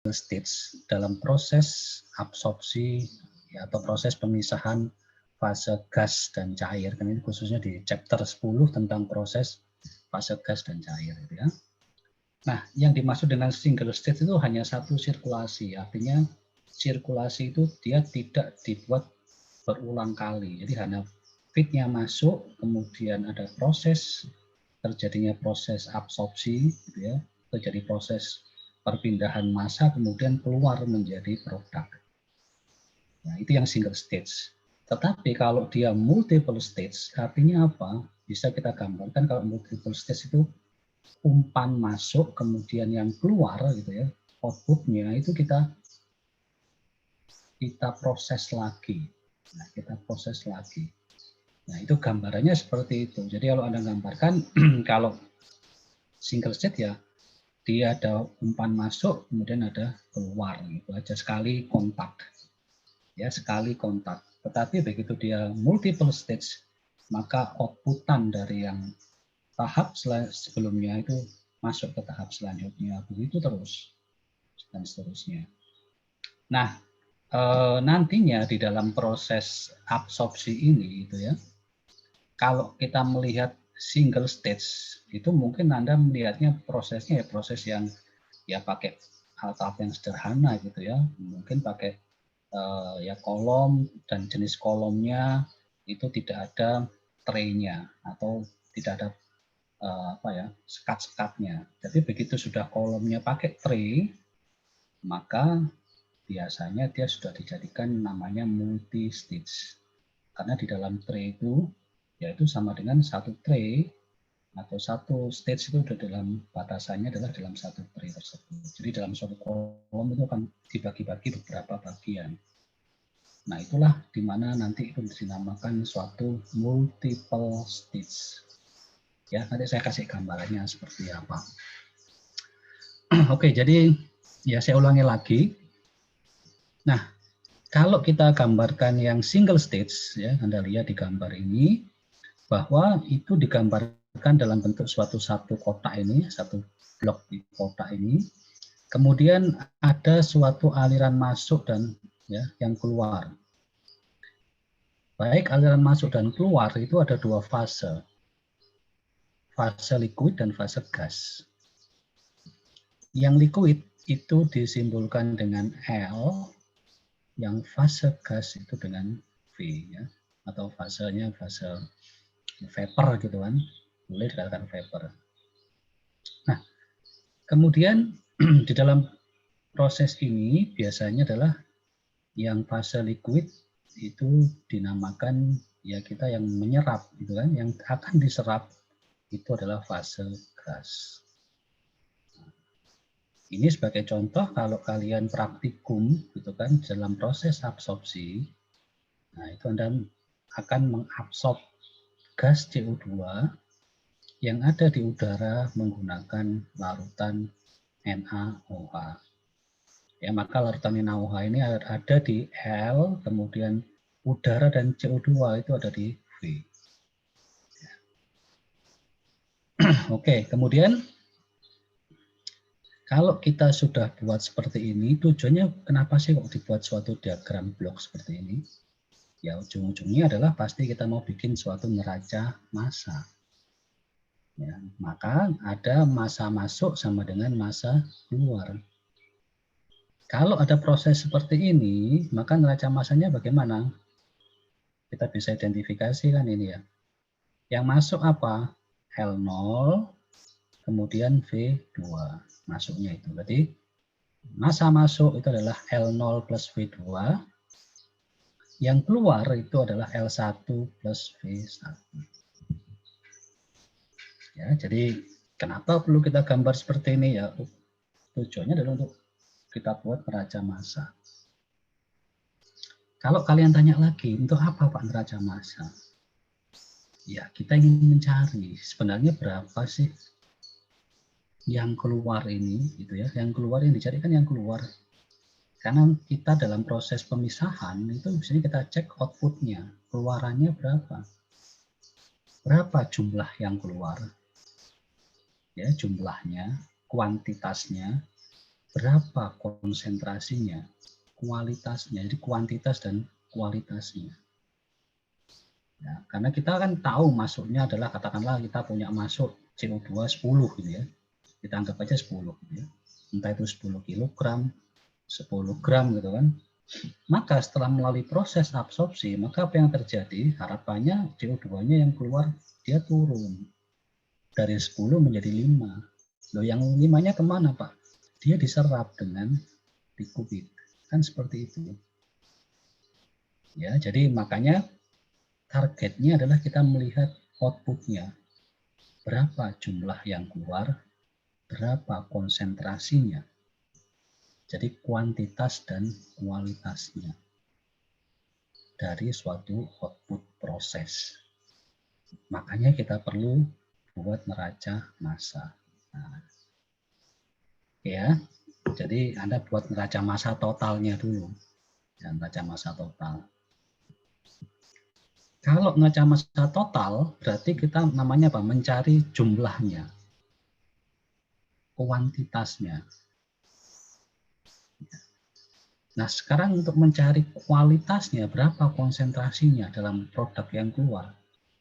stage dalam proses absorpsi ya, atau proses pemisahan fase gas dan cair. Kan ini khususnya di chapter 10 tentang proses fase gas dan cair gitu ya. Nah, yang dimaksud dengan single stage itu hanya satu sirkulasi. Artinya sirkulasi itu dia tidak dibuat berulang kali. Jadi hanya feednya masuk, kemudian ada proses, terjadinya proses absorpsi gitu ya, terjadi proses perpindahan massa, kemudian keluar menjadi produk. Nah, itu yang single stage. Tetapi kalau dia multiple stage, artinya apa? Bisa kita gambarkan kalau multiple stage itu umpan masuk, kemudian yang keluar gitu ya, outputnya itu kita proses lagi. Nah, kita proses lagi. Nah, itu gambarannya seperti itu. Jadi kalau Anda gambarkan, kalau single stage ya, dia ada umpan masuk, kemudian ada keluar. Itu aja, sekali kontak. Ya, sekali kontak. Tetapi begitu dia multiple stage, maka outputan dari yang tahap sebelumnya itu masuk ke tahap selanjutnya. Begitu terus, dan seterusnya. Nah, nantinya di dalam proses absorpsi ini itu ya, kalau kita melihat single stage itu mungkin Anda melihatnya prosesnya ya proses yang ya pakai tahap yang sederhana gitu ya, mungkin pakai ya kolom dan jenis kolomnya itu tidak ada tray-nya atau tidak ada apa ya sekat-sekatnya. Jadi begitu sudah kolomnya pakai tray, maka biasanya dia sudah dijadikan namanya multi stage. Karena di dalam tray itu yaitu sama dengan satu tray atau satu stage itu sudah dalam batasannya adalah dalam satu tray tersebut. Jadi dalam suatu kolom itu akan dibagi-bagi beberapa bagian. Nah, itulah di mana nanti itu dinamakan suatu multiple stage. Ya, nanti saya kasih gambarannya seperti apa. Oke, jadi ya saya ulangi lagi. Nah, kalau kita gambarkan yang single stage, ya Anda lihat di gambar ini, bahwa itu digambarkan dalam bentuk satu kotak ini, satu blok di kotak ini. Kemudian ada suatu aliran masuk dan ya yang keluar. Baik aliran masuk dan keluar itu ada dua fase. Fase liquid dan fase gas. Yang liquid itu disimbolkan dengan L, yang fase gas itu dengan V ya, atau fasenya fase vapor gitu kan, boleh dikatakan vapor. Nah, kemudian di dalam proses ini biasanya adalah yang fase liquid itu dinamakan ya kita yang menyerap gitu kan, yang akan diserap itu adalah fase gas. Ini sebagai contoh kalau kalian praktikum gitu kan dalam proses absorpsi, nah itu Anda akan mengabsorb gas CO2 yang ada di udara menggunakan larutan NaOH. Ya, maka larutan NaOH ini ada di L, kemudian udara dan CO2 itu ada di V. Oke, kemudian kalau kita sudah buat seperti ini, tujuannya kenapa sih kok dibuat suatu diagram blok seperti ini? Ya ujung-ujungnya adalah pasti kita mau bikin suatu neraca massa. Ya, maka ada massa masuk sama dengan massa keluar. Kalau ada proses seperti ini, maka neraca massanya bagaimana? Kita bisa identifikasi kan ini ya. Yang masuk apa? L0, kemudian V2. Masuknya itu. Berarti massa masuk itu adalah L0 plus V2. Yang keluar itu adalah L1 plus V1. Ya, jadi kenapa perlu kita gambar seperti ini ya? Tujuannya adalah untuk kita buat neraca massa. Kalau kalian tanya lagi, untuk apa Pak neraca massa? Ya, kita ingin mencari sebenarnya berapa sih yang keluar ini, gitu ya? Yang keluar yang dicarikan yang keluar. Karena kita dalam proses pemisahan itu biasanya kita cek outputnya, keluarannya berapa? Berapa jumlah yang keluar? Ya, jumlahnya, kuantitasnya. berapa konsentrasinya, kualitasnya, jadi kuantitas dan kualitasnya. Ya, karena kita kan tahu masuknya adalah, katakanlah kita punya masuk CO2 10 gitu ya. Kita anggap aja 10 gitu ya. Entah itu 10 kilogram, 10 gram gitu kan. Maka setelah melalui proses absorpsi, maka apa yang terjadi? Harapannya CO2-nya yang keluar dia turun. Dari 10 menjadi 5. Loh, yang 5-nya kemana Pak? Dia diserap dengan dikubit. Kan seperti itu. Ya, jadi makanya targetnya adalah kita melihat outputnya. Berapa jumlah yang keluar, berapa konsentrasinya. Jadi kuantitas dan kualitasnya dari suatu output proses. Makanya kita perlu buat neraca massa. Nah, ya, jadi Anda buat neraca massa totalnya dulu. Ya, neraca massa total. Kalau neraca massa total, berarti kita namanya apa? Mencari jumlahnya, kuantitasnya. Nah, sekarang untuk mencari kualitasnya, berapa konsentrasinya dalam produk yang keluar?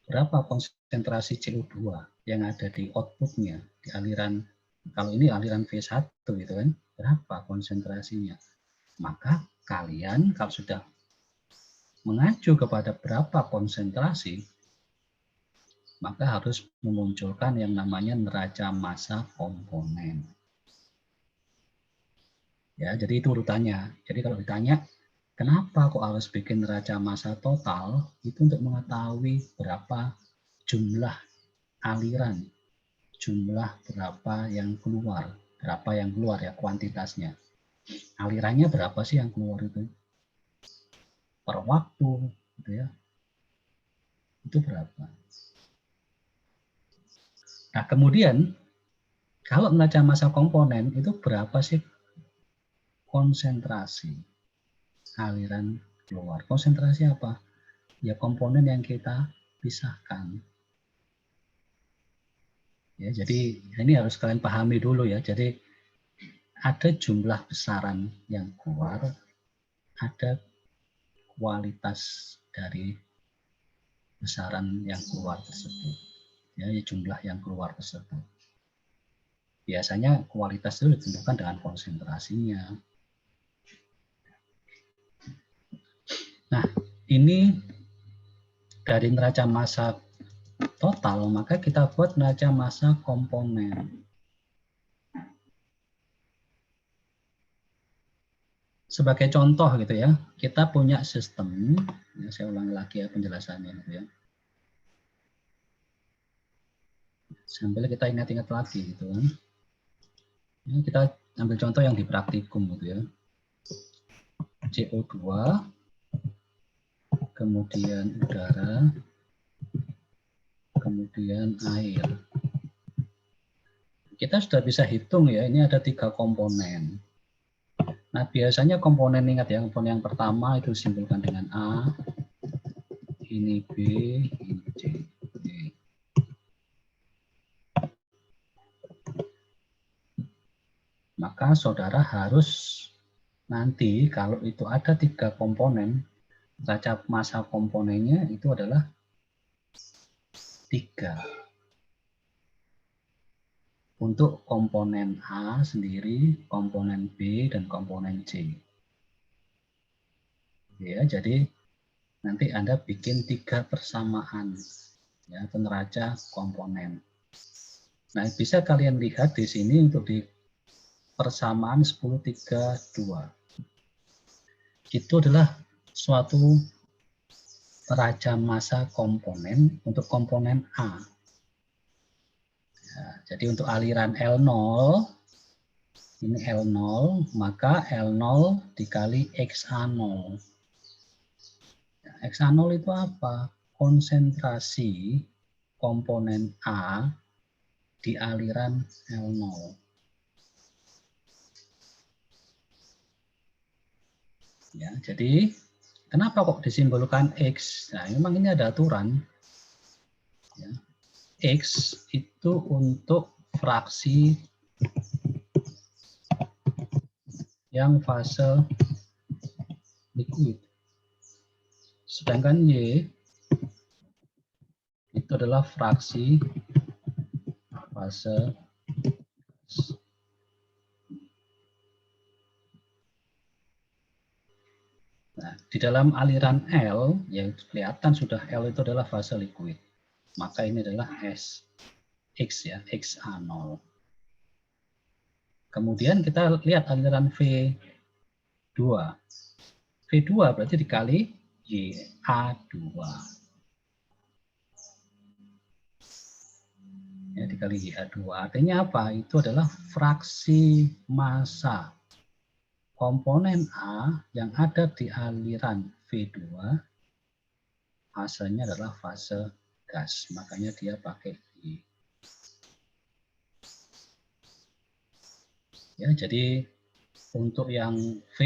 Berapa konsentrasi CO2 yang ada di outputnya, di aliran, kalau ini aliran V1 gitu kan, berapa konsentrasinya? Maka kalian kalau sudah mengacu kepada berapa konsentrasi, maka harus memunculkan yang namanya neraca massa komponen. Ya, jadi itu urutannya. Jadi kalau ditanya, kenapa kok harus bikin neraca massa total? Itu untuk mengetahui berapa jumlah aliran, jumlah berapa yang keluar, ya kuantitasnya. Alirannya berapa sih yang keluar itu? Per waktu, gitu ya. Itu berapa? Nah, kemudian kalau neraca massa komponen itu berapa sih konsentrasi aliran keluar? Konsentrasi apa? Ya komponen yang kita pisahkan. Ya, jadi ini harus kalian pahami dulu ya. Jadi ada jumlah besaran yang keluar, ada kualitas dari besaran yang keluar tersebut. Ya, jumlah yang keluar tersebut. Biasanya kualitas itu ditentukan dengan konsentrasinya. Nah, ini dari neraca massa total, maka kita buat neraca massa komponen. Sebagai contoh gitu ya, kita punya sistem, ya, saya ulangi lagi ya penjelasannya gitu ya. Sambil kita ingat-ingat lagi gitu kan. Ini kita ambil contoh yang di praktikum gitu ya. CO2, kemudian udara, kemudian air. Kita sudah bisa hitung ya, ini ada 3 komponen. Nah, biasanya komponen, ingat ya, komponen yang pertama itu disimpulkan dengan A, ini B, ini C. Maka saudara harus nanti kalau itu ada 3 komponen, neraca massa komponennya itu adalah 3. Untuk komponen A sendiri, komponen B, dan komponen C. Ya, jadi nanti Anda bikin 3 persamaan ya, neraca komponen. Nah, bisa kalian lihat di sini untuk di persamaan 1032. Itu adalah suatu neraca massa komponen untuk komponen A. Ya, jadi untuk aliran L0, ini L0, maka L0 dikali XA0. Ya, XA0 itu apa? Konsentrasi komponen A di aliran L0. Ya, jadi kenapa kok disimbolkan X? Nah, memang ini ada aturan. Ya. X itu untuk fraksi yang fase liquid. Sedangkan Y itu adalah fraksi fase gas. Nah, di dalam aliran L, ya kelihatan sudah L itu adalah fase liquid. Maka ini adalah S, X ya, XA0. Kemudian kita lihat aliran V2. V2 berarti dikali YA2. Ya, dikali YA2. Artinya apa? Itu adalah fraksi massa komponen A yang ada di aliran V2. Fasenya adalah fase gas. Makanya dia pakai Y. Ya, jadi untuk yang V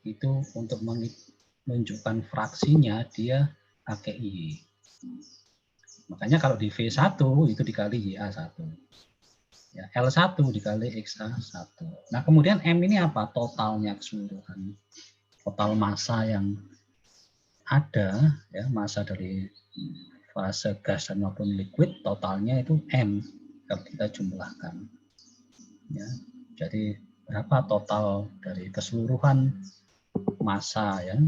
itu untuk menunjukkan fraksinya dia pakai Y. Makanya kalau di V1 itu dikali YA1. Ya, L1 dikali XA1. Nah, kemudian M ini apa? Totalnya keseluruhan. Total massa yang ada, ya, massa dari fase gas dan maupun liquid, totalnya itu M kalau kita jumlahkan. Ya, jadi berapa total dari keseluruhan massa ya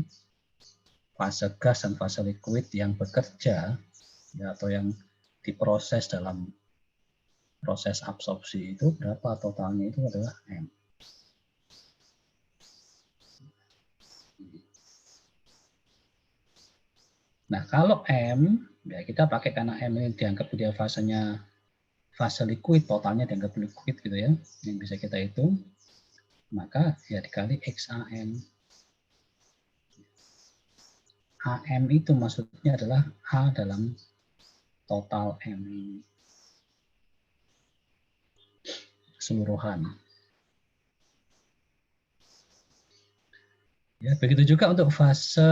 fase gas dan fase liquid yang bekerja ya, atau yang diproses dalam proses absorpsi itu berapa totalnya itu adalah M. Nah kalau M ya kita pakai karena M ini dianggap dia fasenya fase liquid, totalnya dianggap liquid gitu ya, yang bisa kita hitung, maka ya dikali XAM. AM itu maksudnya adalah A dalam total M ini. Keseluruhan. Ya, begitu juga untuk fase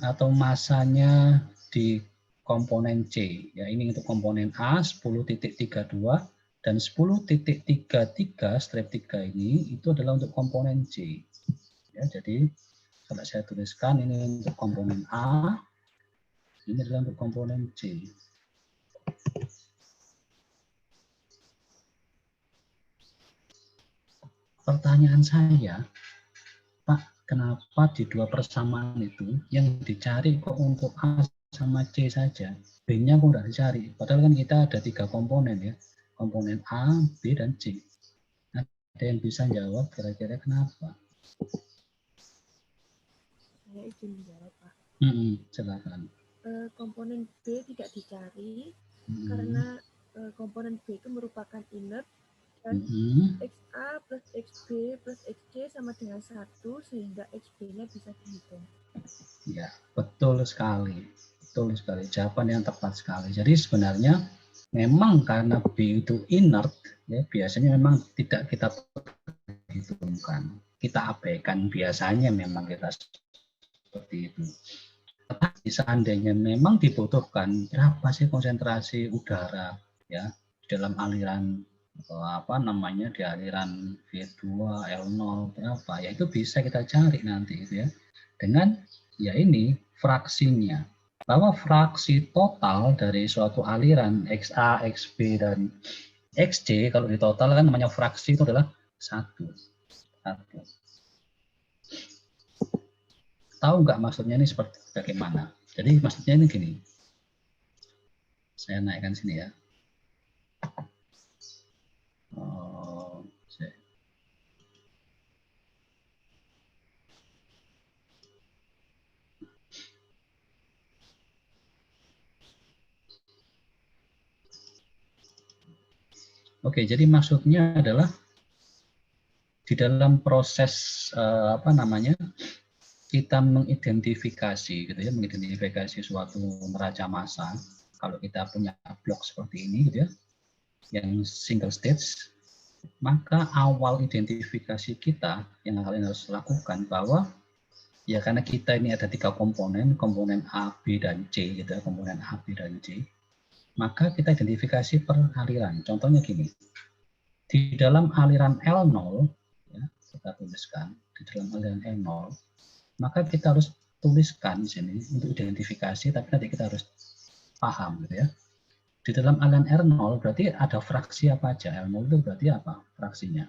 atau massanya di komponen C. Ya, ini untuk komponen A 10.32 dan 10.33 strip 3 ini itu adalah untuk komponen C. Ya, jadi kalau saya tuliskan ini untuk komponen A, ini adalah untuk komponen C. Pertanyaan saya, Pak, kenapa di dua persamaan itu yang dicari kok untuk A sama C saja? B-nya kok nggak dicari? Padahal kan kita ada 3 komponen ya. Komponen A, B, dan C. Ada yang bisa jawab kira-kira kenapa? Saya izin menjawab, Pak. Silakan. Komponen B tidak dicari karena komponen B itu merupakan inert dan XA plus XB plus XC sama dengan 1 sehingga XB-nya bisa dihitung. Ya, betul sekali. Betul sekali. Jawaban yang tepat sekali. Jadi sebenarnya memang karena B itu inert, ya biasanya memang tidak kita hitungkan. Kita abaikan biasanya memang kita seperti itu. Tetapi seandainya memang dibutuhkan berapa sih konsentrasi udara ya dalam aliran apa namanya di aliran V2 L0 berapa ya itu bisa kita cari nanti itu ya dengan ya ini fraksinya bahwa fraksi total dari suatu aliran XA, XB dan XC kalau ditotal kan namanya fraksi itu adalah satu. Tahu nggak maksudnya ini seperti bagaimana? Jadi maksudnya ini gini. Saya naikkan sini ya. Oke, jadi maksudnya adalah di dalam proses apa namanya kita mengidentifikasi gitu ya, mengidentifikasi suatu neraca massa. Kalau kita punya blok seperti ini gitu ya, yang single stage, maka awal identifikasi kita yang kalian harus lakukan bahwa ya karena kita ini ada 3 komponen, komponen A, B, dan C gitu ya, komponen A, B, dan C, maka kita identifikasi per aliran. Contohnya gini, di dalam aliran L0, ya, kita tuliskan di dalam aliran R0, maka kita harus tuliskan di sini untuk identifikasi, tapi nanti kita harus paham gitu ya. Di dalam aliran R0 berarti ada fraksi apa aja? R0 itu berarti apa fraksinya?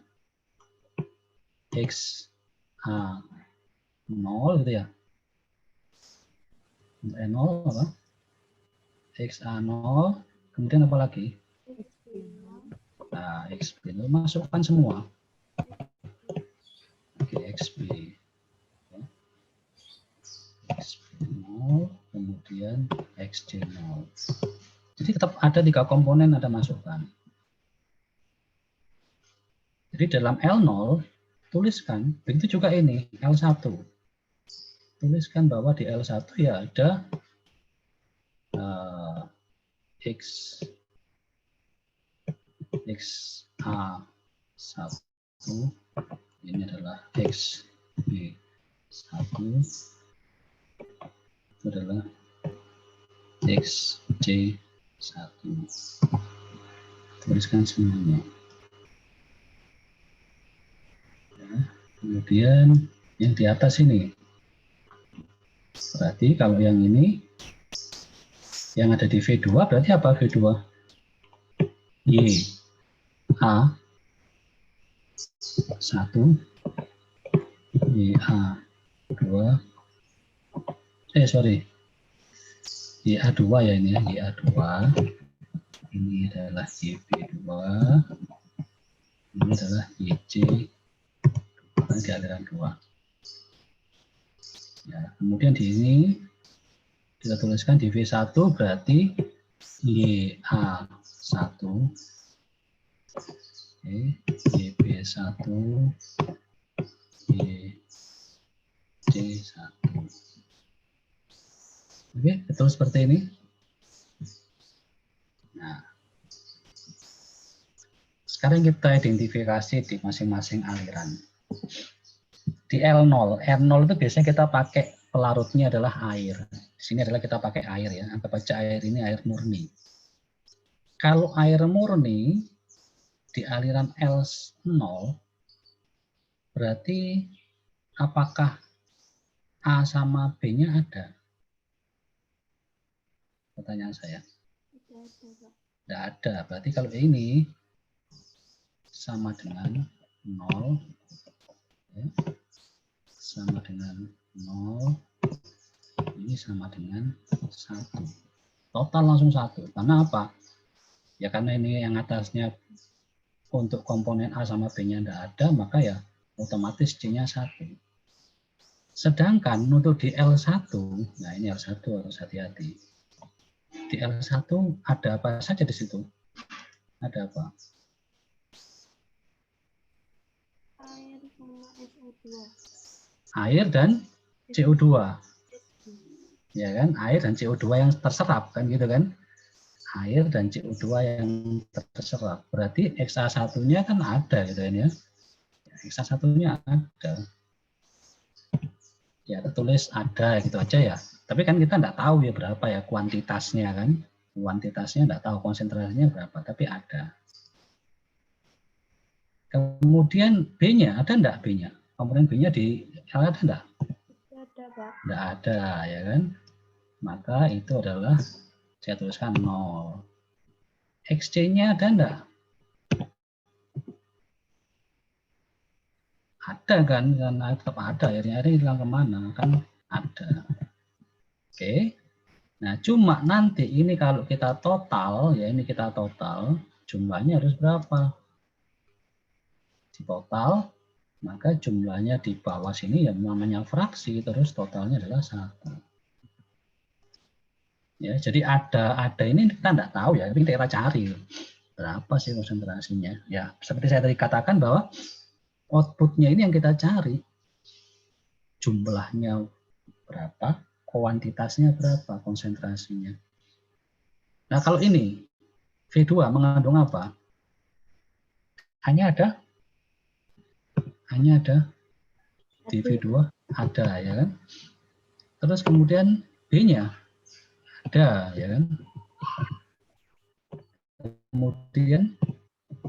X A 0 gitu ya. R0 apa? X A 0, kemudian apa lagi? Nah, XB itu masukkan semua. Oke, XB. XB0, kemudian XJ0. Jadi tetap ada 3 komponen Anda masukkan. Jadi dalam L0, tuliskan, begitu juga ini, L1. Tuliskan bahwa di L1 ya ada X A1, ini adalah XB1, itu adalah XJ1. Tuliskan semuanya. Ya, kemudian yang di atas ini. Berarti kalau yang ini, yang ada di V2 berarti apa V2? Y A 1, Y A 2, YA2 ya ini ya, YA2. Ini adalah YB2. Ini adalah YC di aliran 2. Ya, kemudian di ini kita tuliskan di V1 berarti YA1, YB1, YC1. Oke, betul seperti ini. Nah, sekarang kita identifikasi di masing-masing aliran. Di R0 itu biasanya kita pakai pelarutnya adalah air. Di sini adalah kita pakai air ya. Anggap aja air ini air murni. Kalau air murni di aliran L0 berarti apakah A sama B-nya ada? Pertanyaan saya. Tidak ada. Berarti kalau ini sama dengan 0, ya, sama dengan 0, ini sama dengan 1. Total langsung 1. Karena apa? Ya karena ini yang atasnya untuk komponen A sama B-nya tidak ada, maka ya otomatis C-nya 1. Sedangkan untuk di L1, nah ini L1 harus hati-hati. Di L1 ada apa saja di situ? Ada apa? Air sama SO2. Air dan CO2. Ya kan? Air dan CO2 yang terserap kan gitu kan? Air dan CO2 yang terserap. Berarti XA1-nya kan ada gitu kan ya. XA1-nya ada. Ya tertulis ada gitu aja ya. Tapi kan kita enggak tahu ya berapa ya kuantitasnya kan. Kuantitasnya enggak tahu, konsentrasinya berapa, tapi ada. Kemudian B-nya, ada enggak B-nya? Komponen B-nya di L ada enggak? Ada, Pak. Enggak ada ya kan. Maka itu adalah saya tuliskan 0. XC-nya ada enggak? Ada kan tetap ada, akhirnya hilang kemana kan ada. Oke. Nah cuma nanti ini kalau kita total ya, ini kita total jumlahnya harus berapa? Di total maka jumlahnya di bawah sini ya namanya fraksi, terus totalnya adalah 1. Ya, jadi ada ini kita enggak tahu ya, tapi kita cari berapa sih konsentrasinya. Ya seperti saya tadi katakan bahwa outputnya ini yang kita cari. Jumlahnya berapa, kuantitasnya berapa, konsentrasinya. Nah kalau ini, V2 mengandung apa? Hanya ada di V2 ada ya kan. Terus kemudian B-nya ada ya kan. Kemudian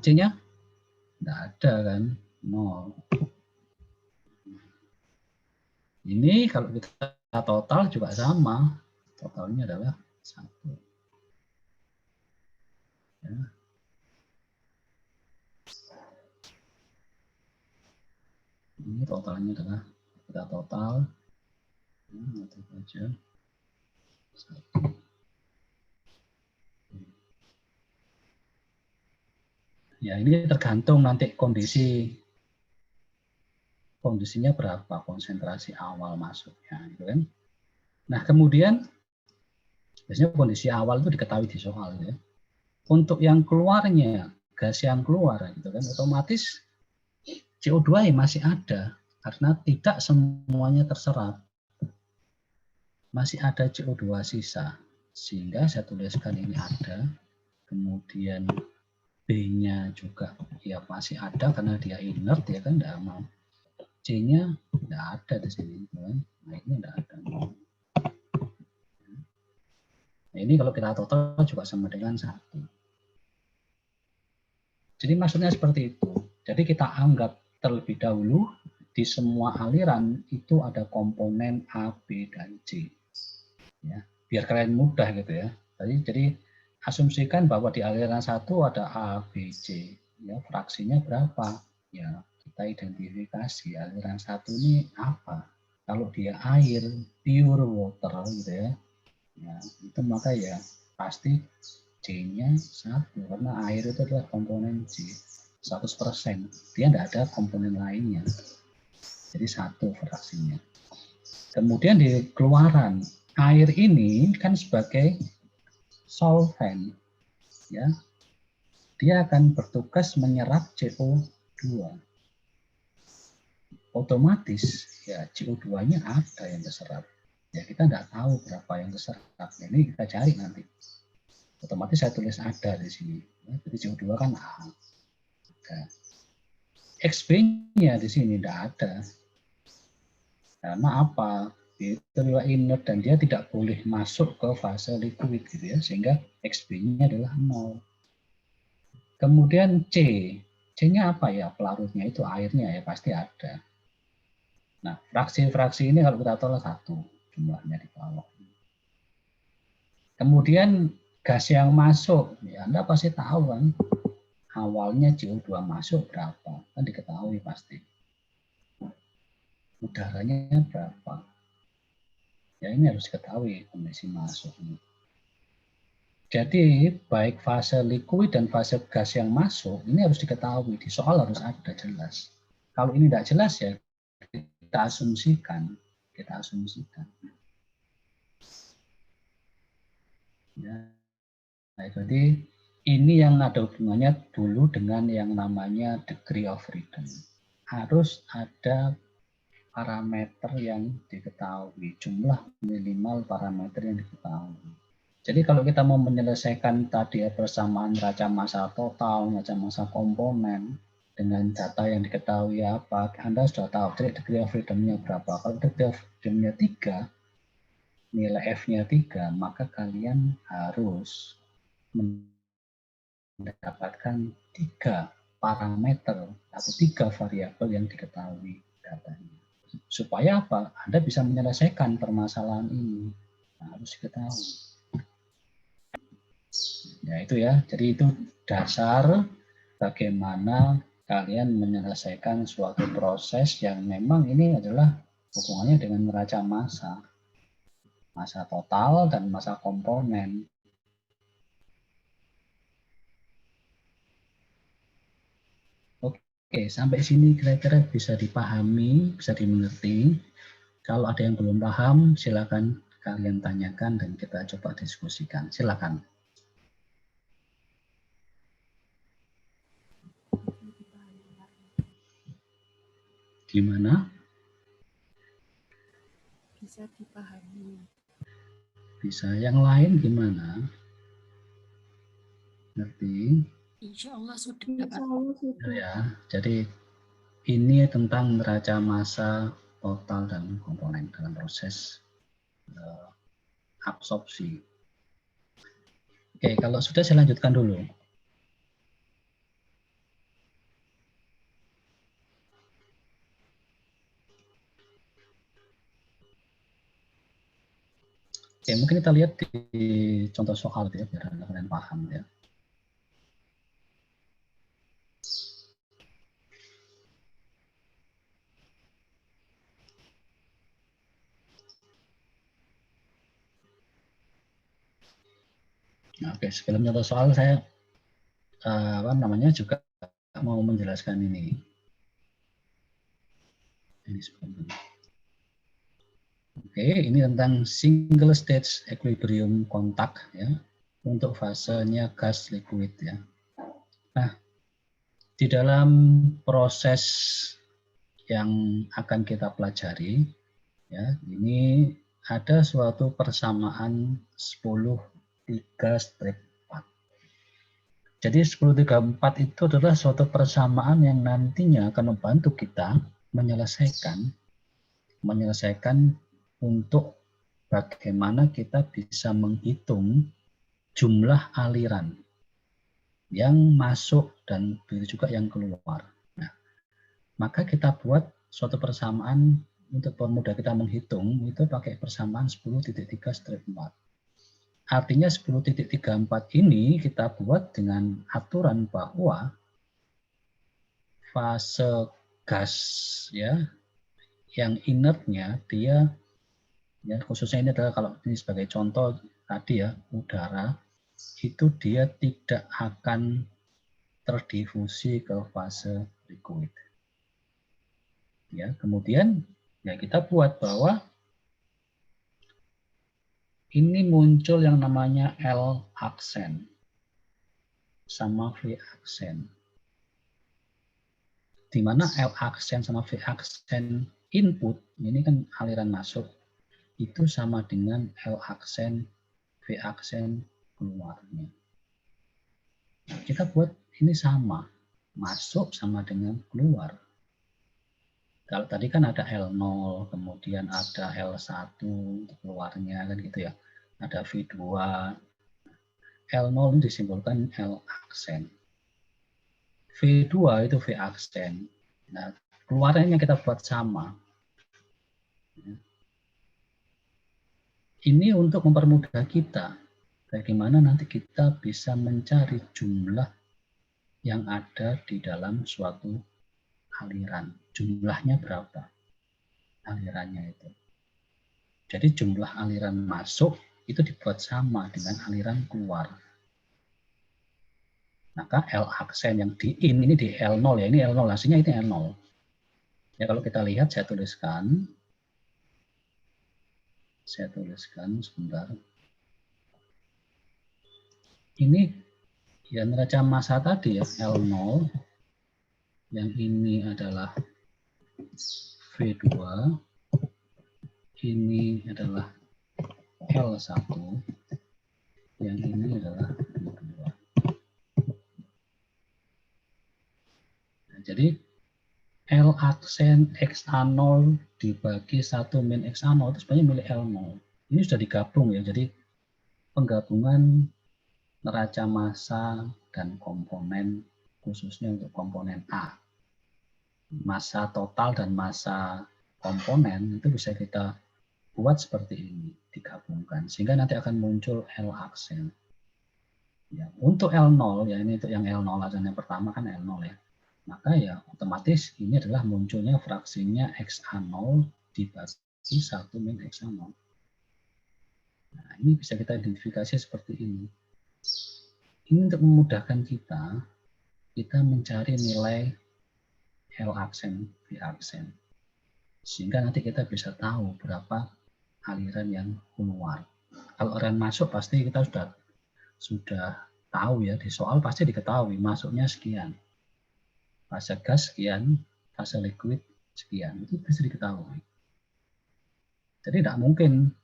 C-nya tidak ada kan, 0. Ini kalau kita total juga sama. Totalnya adalah 1. Ya. Ini totalnya adalah kita total. Itu aja. 1. Ya, ini tergantung nanti kondisinya berapa, konsentrasi awal masuknya, gitu kan. Nah, kemudian biasanya kondisi awal itu diketahui di soal ya. Untuk yang keluarnya, gas yang keluar gitu kan, otomatis CO2 masih ada karena tidak semuanya terserap. Masih ada CO2 sisa. Sehingga saya tuliskan ini ada. Kemudian B-nya juga ya masih ada karena dia inert ya kan, enggak mau. C-nya enggak ada di sini kan. Nah, ini enggak ada. Nah, ini kalau kita total juga sama dengan 1. Jadi maksudnya seperti itu. Jadi kita anggap terlebih dahulu di semua aliran itu ada komponen A, B, dan C. Ya, biar kalian mudah gitu ya. Jadi asumsikan bahwa di aliran 1 ada A, B, C. Ya, fraksinya berapa? Ya, kita identifikasi aliran 1 ini apa. Kalau dia air, pure water gitu ya. Ya, itu maka ya pasti C-nya 1 karena air itu adalah komponen C 100%. Dia tidak ada komponen lainnya. Jadi 1 fraksinya. Kemudian di keluaran, air ini kan sebagai solvent ya. Dia akan bertugas menyerap CO2. Otomatis ya CO2-nya ada yang terserap. Ya kita tidak tahu berapa yang terserap. Ini kita cari nanti. Otomatis saya tulis ada di sini. Ya, jadi CO2 kan A. XB-nya di sini tidak ada. Karena apa? Itu adalah inert dan dia tidak boleh masuk ke fase liquid gitu ya, sehingga XB-nya adalah 0. Kemudian C. C-nya apa ya? Pelarutnya itu airnya ya pasti ada. Nah, fraksi-fraksi ini kalau kita tolak 1 jumlahnya di bawah. Kemudian gas yang masuk, ya Anda pasti tahu kan, awalnya CO2 masuk berapa, kan diketahui pasti. Udaranya berapa. Ya ini harus diketahui kondisi masuk. Jadi baik fase liquid dan fase gas yang masuk ini harus diketahui, di soal harus ada jelas. Kalau ini tidak jelas ya kita asumsikan. Ya. Nah, jadi ini yang ada hubungannya dulu dengan yang namanya degree of freedom. Harus ada parameter yang diketahui, jumlah minimal parameter yang diketahui. Jadi kalau kita mau menyelesaikan tadi persamaan neraca massa total, neraca massa komponen, dengan data yang diketahui apa, Anda sudah tahu degree of freedom-nya berapa. Kalau degree of freedom-nya 3, nilai F-nya 3, maka kalian harus mendapatkan 3 parameter atau 3 variabel yang diketahui datanya. Supaya apa? Anda bisa menyelesaikan permasalahan ini. Nah, harus diketahui. Ya itu ya. Jadi itu dasar bagaimana kalian menyelesaikan suatu proses yang memang ini adalah hubungannya dengan neraca massa. Massa total dan massa komponen. Oke, sampai sini kira-kira bisa dipahami, bisa dimengerti. Kalau ada yang belum paham, silakan kalian tanyakan dan kita coba diskusikan. Silakan. Gimana? Bisa dipahami. Bisa. Yang lain gimana? Ngerti? Insya Allah sudah, Pak. Ya, jadi ini tentang neraca massa total dan komponen dalam proses absorpsi. Oke, kalau sudah saya lanjutkan dulu. Oke, mungkin kita lihat di contoh soal ya, biar kalian paham ya. Nah, oke, sebelum contoh soal saya juga mau menjelaskan ini. Ini sebenarnya. Oke, ini tentang single stage equilibrium kontak ya untuk fasenya gas liquid ya. Nah, di dalam proses yang akan kita pelajari ya, ini ada suatu persamaan 10-3/4. Jadi 10-3/4 itu adalah suatu persamaan yang nantinya akan membantu kita menyelesaikan untuk bagaimana kita bisa menghitung jumlah aliran yang masuk dan begitu juga yang keluar. Nah, maka kita buat suatu persamaan untuk permudah kita menghitung itu pakai persamaan 10.3/4. Artinya 10.34 ini kita buat dengan aturan bahwa fase gas ya yang inertnya dia ya khususnya ini adalah kalau ini sebagai contoh tadi ya udara itu dia tidak akan terdifusi ke fase liquid. Ya, kemudian ya kita buat bahwa ini muncul yang namanya L aksen sama V aksen. Di mana L aksen sama V aksen input, ini kan aliran masuk, itu sama dengan L aksen, V aksen keluarnya. Kita buat ini sama, masuk sama dengan keluar. Kalau tadi kan ada L0, kemudian ada L1 untuk keluarnya kan gitu ya. Ada V2. L0 ini disimbolkan L aksen. V2 itu V aksen. Nah, keluarnya kita buat sama. Ini untuk mempermudah kita bagaimana nanti kita bisa mencari jumlah yang ada di dalam suatu aliran. Jumlahnya berapa? Alirannya itu. Jadi jumlah aliran masuk itu dibuat sama dengan aliran keluar. Maka L aksen yang di in ini di L0 ya, ini L0 hasilnya ini L0. Ya kalau kita lihat saya tuliskan sebentar. Ini ya neraca massa tadi ya L0, yang ini adalah V2, ini adalah L1, yang ini adalah V2. Nah, jadi L aksen XA0 dibagi 1 min XA0 itu sebenarnya milik L0. Ini sudah digabung ya, jadi penggabungan neraca massa dan komponen khususnya untuk komponen A. Massa total dan massa komponen itu bisa kita buat seperti ini, digabungkan. Sehingga nanti akan muncul L aksen. Ya, untuk L0, ya ini untuk yang L0 dan yang pertama kan L0 ya. Maka ya otomatis ini adalah munculnya fraksinya XA0 dibagi 1 min XA0. Nah, ini bisa kita identifikasi seperti ini. Ini untuk memudahkan kita mencari nilai L aksen, V aksen. Sehingga nanti kita bisa tahu berapa aliran yang keluar. Kalau aliran masuk pasti kita sudah tahu ya, di soal pasti diketahui masuknya sekian. Fase gas sekian, fase liquid sekian, itu bisa diketahui. Jadi tidak mungkin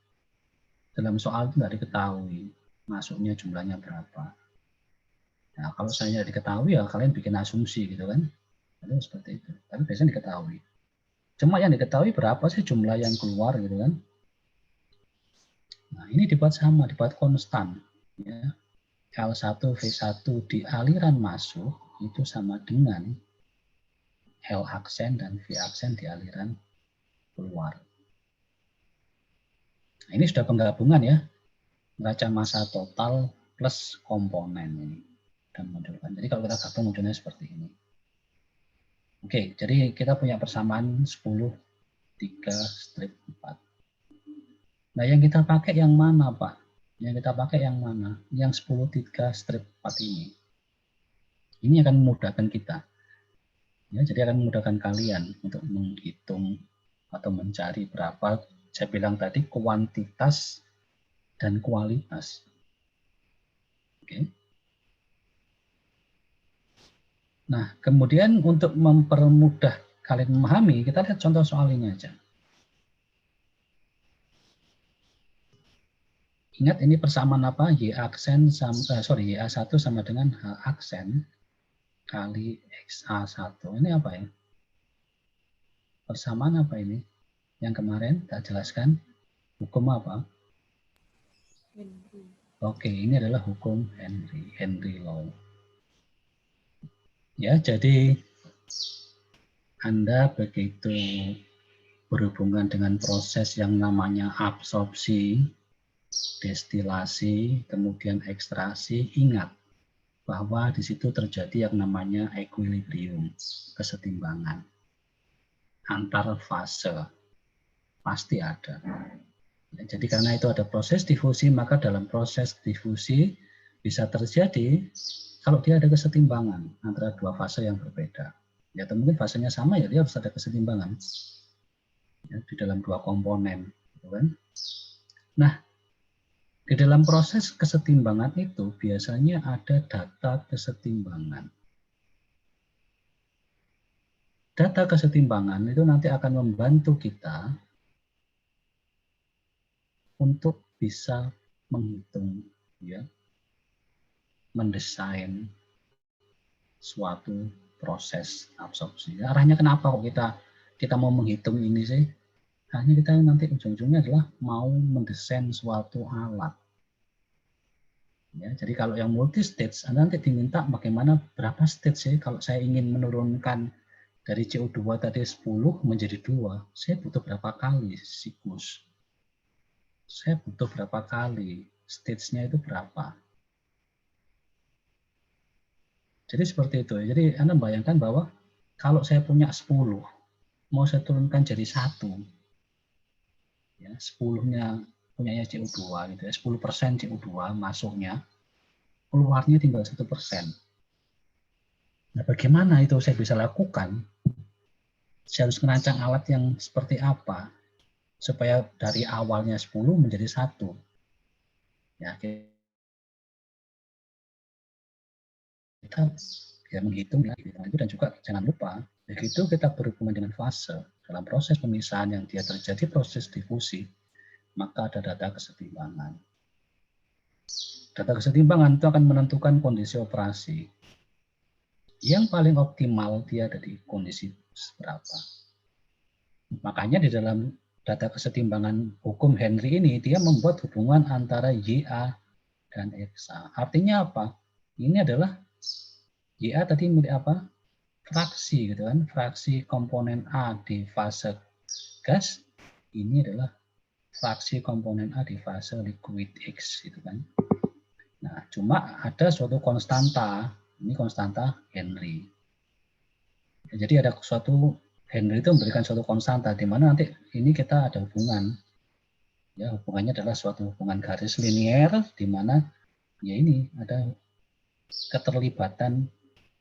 dalam soal itu tidak diketahui masuknya jumlahnya berapa. Nah, kalau saya diketahui ya kalian bikin asumsi gitu kan. Jadi seperti itu. Tapi biasanya diketahui. Cuma yang diketahui berapa sih jumlah yang keluar gitu kan. Nah, ini dibuat sama, dibuat konstan. Ya. L1 V1 di aliran masuk itu sama dengan L aksen dan V aksen di aliran keluar. Nah, ini sudah penggabungan ya, neraca massa total plus komponen ini dan munculkan. Jadi kalau kita gabung munculnya seperti ini. Oke, jadi kita punya persamaan 10, 3, strip 4. Nah, yang kita pakai yang mana, Pak? Yang kita pakai yang mana? Yang 10, 3, strip 4 ini. Ini akan memudahkan kita. Ya, jadi akan memudahkan kalian untuk menghitung atau mencari berapa, saya bilang tadi, kuantitas dan kualitas. Oke. Nah, kemudian untuk mempermudah kalian memahami, kita lihat contoh soal ini aja. Ingat ini persamaan apa? Y aksen sama, YA1 sama dengan H aksen kali XA1. Ini apa ya? Persamaan apa ini? Yang kemarin tak jelaskan. Hukum apa? Henry. Oke, ini adalah hukum Henry Law. Ya, jadi Anda begitu berhubungan dengan proses yang namanya absorpsi, destilasi, kemudian ekstraksi, ingat bahwa di situ terjadi yang namanya equilibrium, kesetimbangan antar fase. Pasti ada. Ya, jadi karena itu ada proses difusi, maka dalam proses difusi bisa terjadi kalau dia ada kesetimbangan antara dua fase yang berbeda. Ya, atau mungkin fasenya sama ya, dia harus ada kesetimbangan ya, di dalam dua komponen. Gitu kan? Nah, di dalam proses kesetimbangan itu biasanya ada data kesetimbangan. Data kesetimbangan itu nanti akan membantu kita untuk bisa menghitung, ya, mendesain suatu proses absorpsi. Arahnya kenapa kok kita mau menghitung ini sih? Hanya kita nanti ujung-ujungnya adalah mau mendesain suatu alat. Ya, jadi kalau yang multi stage, Anda nanti diminta bagaimana berapa stage sih kalau saya ingin menurunkan dari CO2 tadi 10 menjadi 2, saya butuh berapa kali siklus? Saya butuh berapa kali? Stage-nya itu berapa? Jadi seperti itu. Jadi Anda bayangkan bahwa kalau saya punya 10, mau saya turunkan jadi 1, ya, 10-nya punyanya CO2 gitu ya, 10% CO2 masuknya, keluarnya tinggal 1%. Nah, bagaimana itu saya bisa lakukan? Saya harus merancang alat yang seperti apa supaya dari awalnya 10 menjadi 1. Ya, kita ya menghitung ya, itu, dan juga jangan lupa begitu kita berhubungan dengan fase dalam proses pemisahan yang dia terjadi proses difusi, maka ada data kesetimbangan. Data kesetimbangan itu akan menentukan kondisi operasi. Yang paling optimal dia ada di kondisi berapa. Makanya di dalam data kesetimbangan hukum Henry ini dia membuat hubungan antara YA dan XA. Artinya apa? Ini adalah YA tadi milik apa? Fraksi gitu kan, fraksi komponen A di fase gas, ini adalah fraksi komponen A di fase liquid X gitu kan. Nah, cuma ada suatu konstanta, ini konstanta Henry. Jadi ada suatu Henry itu memberikan suatu konstanta di mana nanti ini kita ada hubungan. Ya, hubungannya adalah suatu hubungan garis linier di mana ya ini ada keterlibatan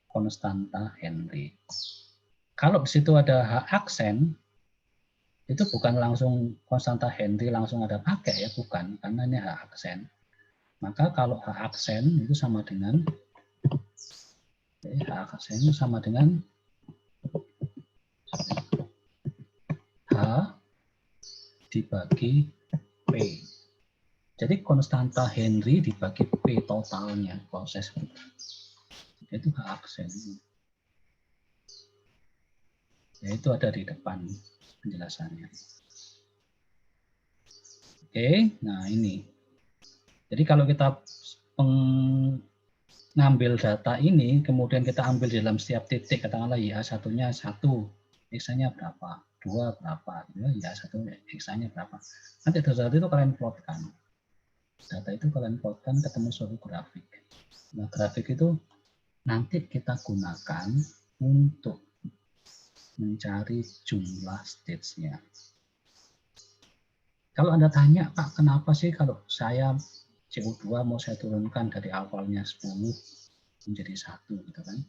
konstanta Henry. Kalau di situ ada H aksen, itu bukan langsung konstanta Henry langsung ada pakai ya, bukan, karena ini H aksen. Maka kalau H aksen itu sama dengan H aksen itu sama dengan H dibagi P. Jadi konstanta Henry dibagi P totalnya proses itu H aksen. Ya, itu ada di depan penjelasannya. Oke, nah ini. Jadi kalau kita mengambil data ini, kemudian kita ambil di dalam setiap titik, katakanlah YA1-nya 1, X-nya berapa? 2 berapa, ya satu X-nya berapa. Nanti data itu kalian plotkan. Data itu kalian plotkan ketemu suatu grafik. Nah, grafik itu nanti kita gunakan untuk mencari jumlah stage-nya. Kalau Anda tanya, Pak, kenapa sih kalau saya CO2 mau saya turunkan dari awalnya 10 menjadi 1 gitu kan?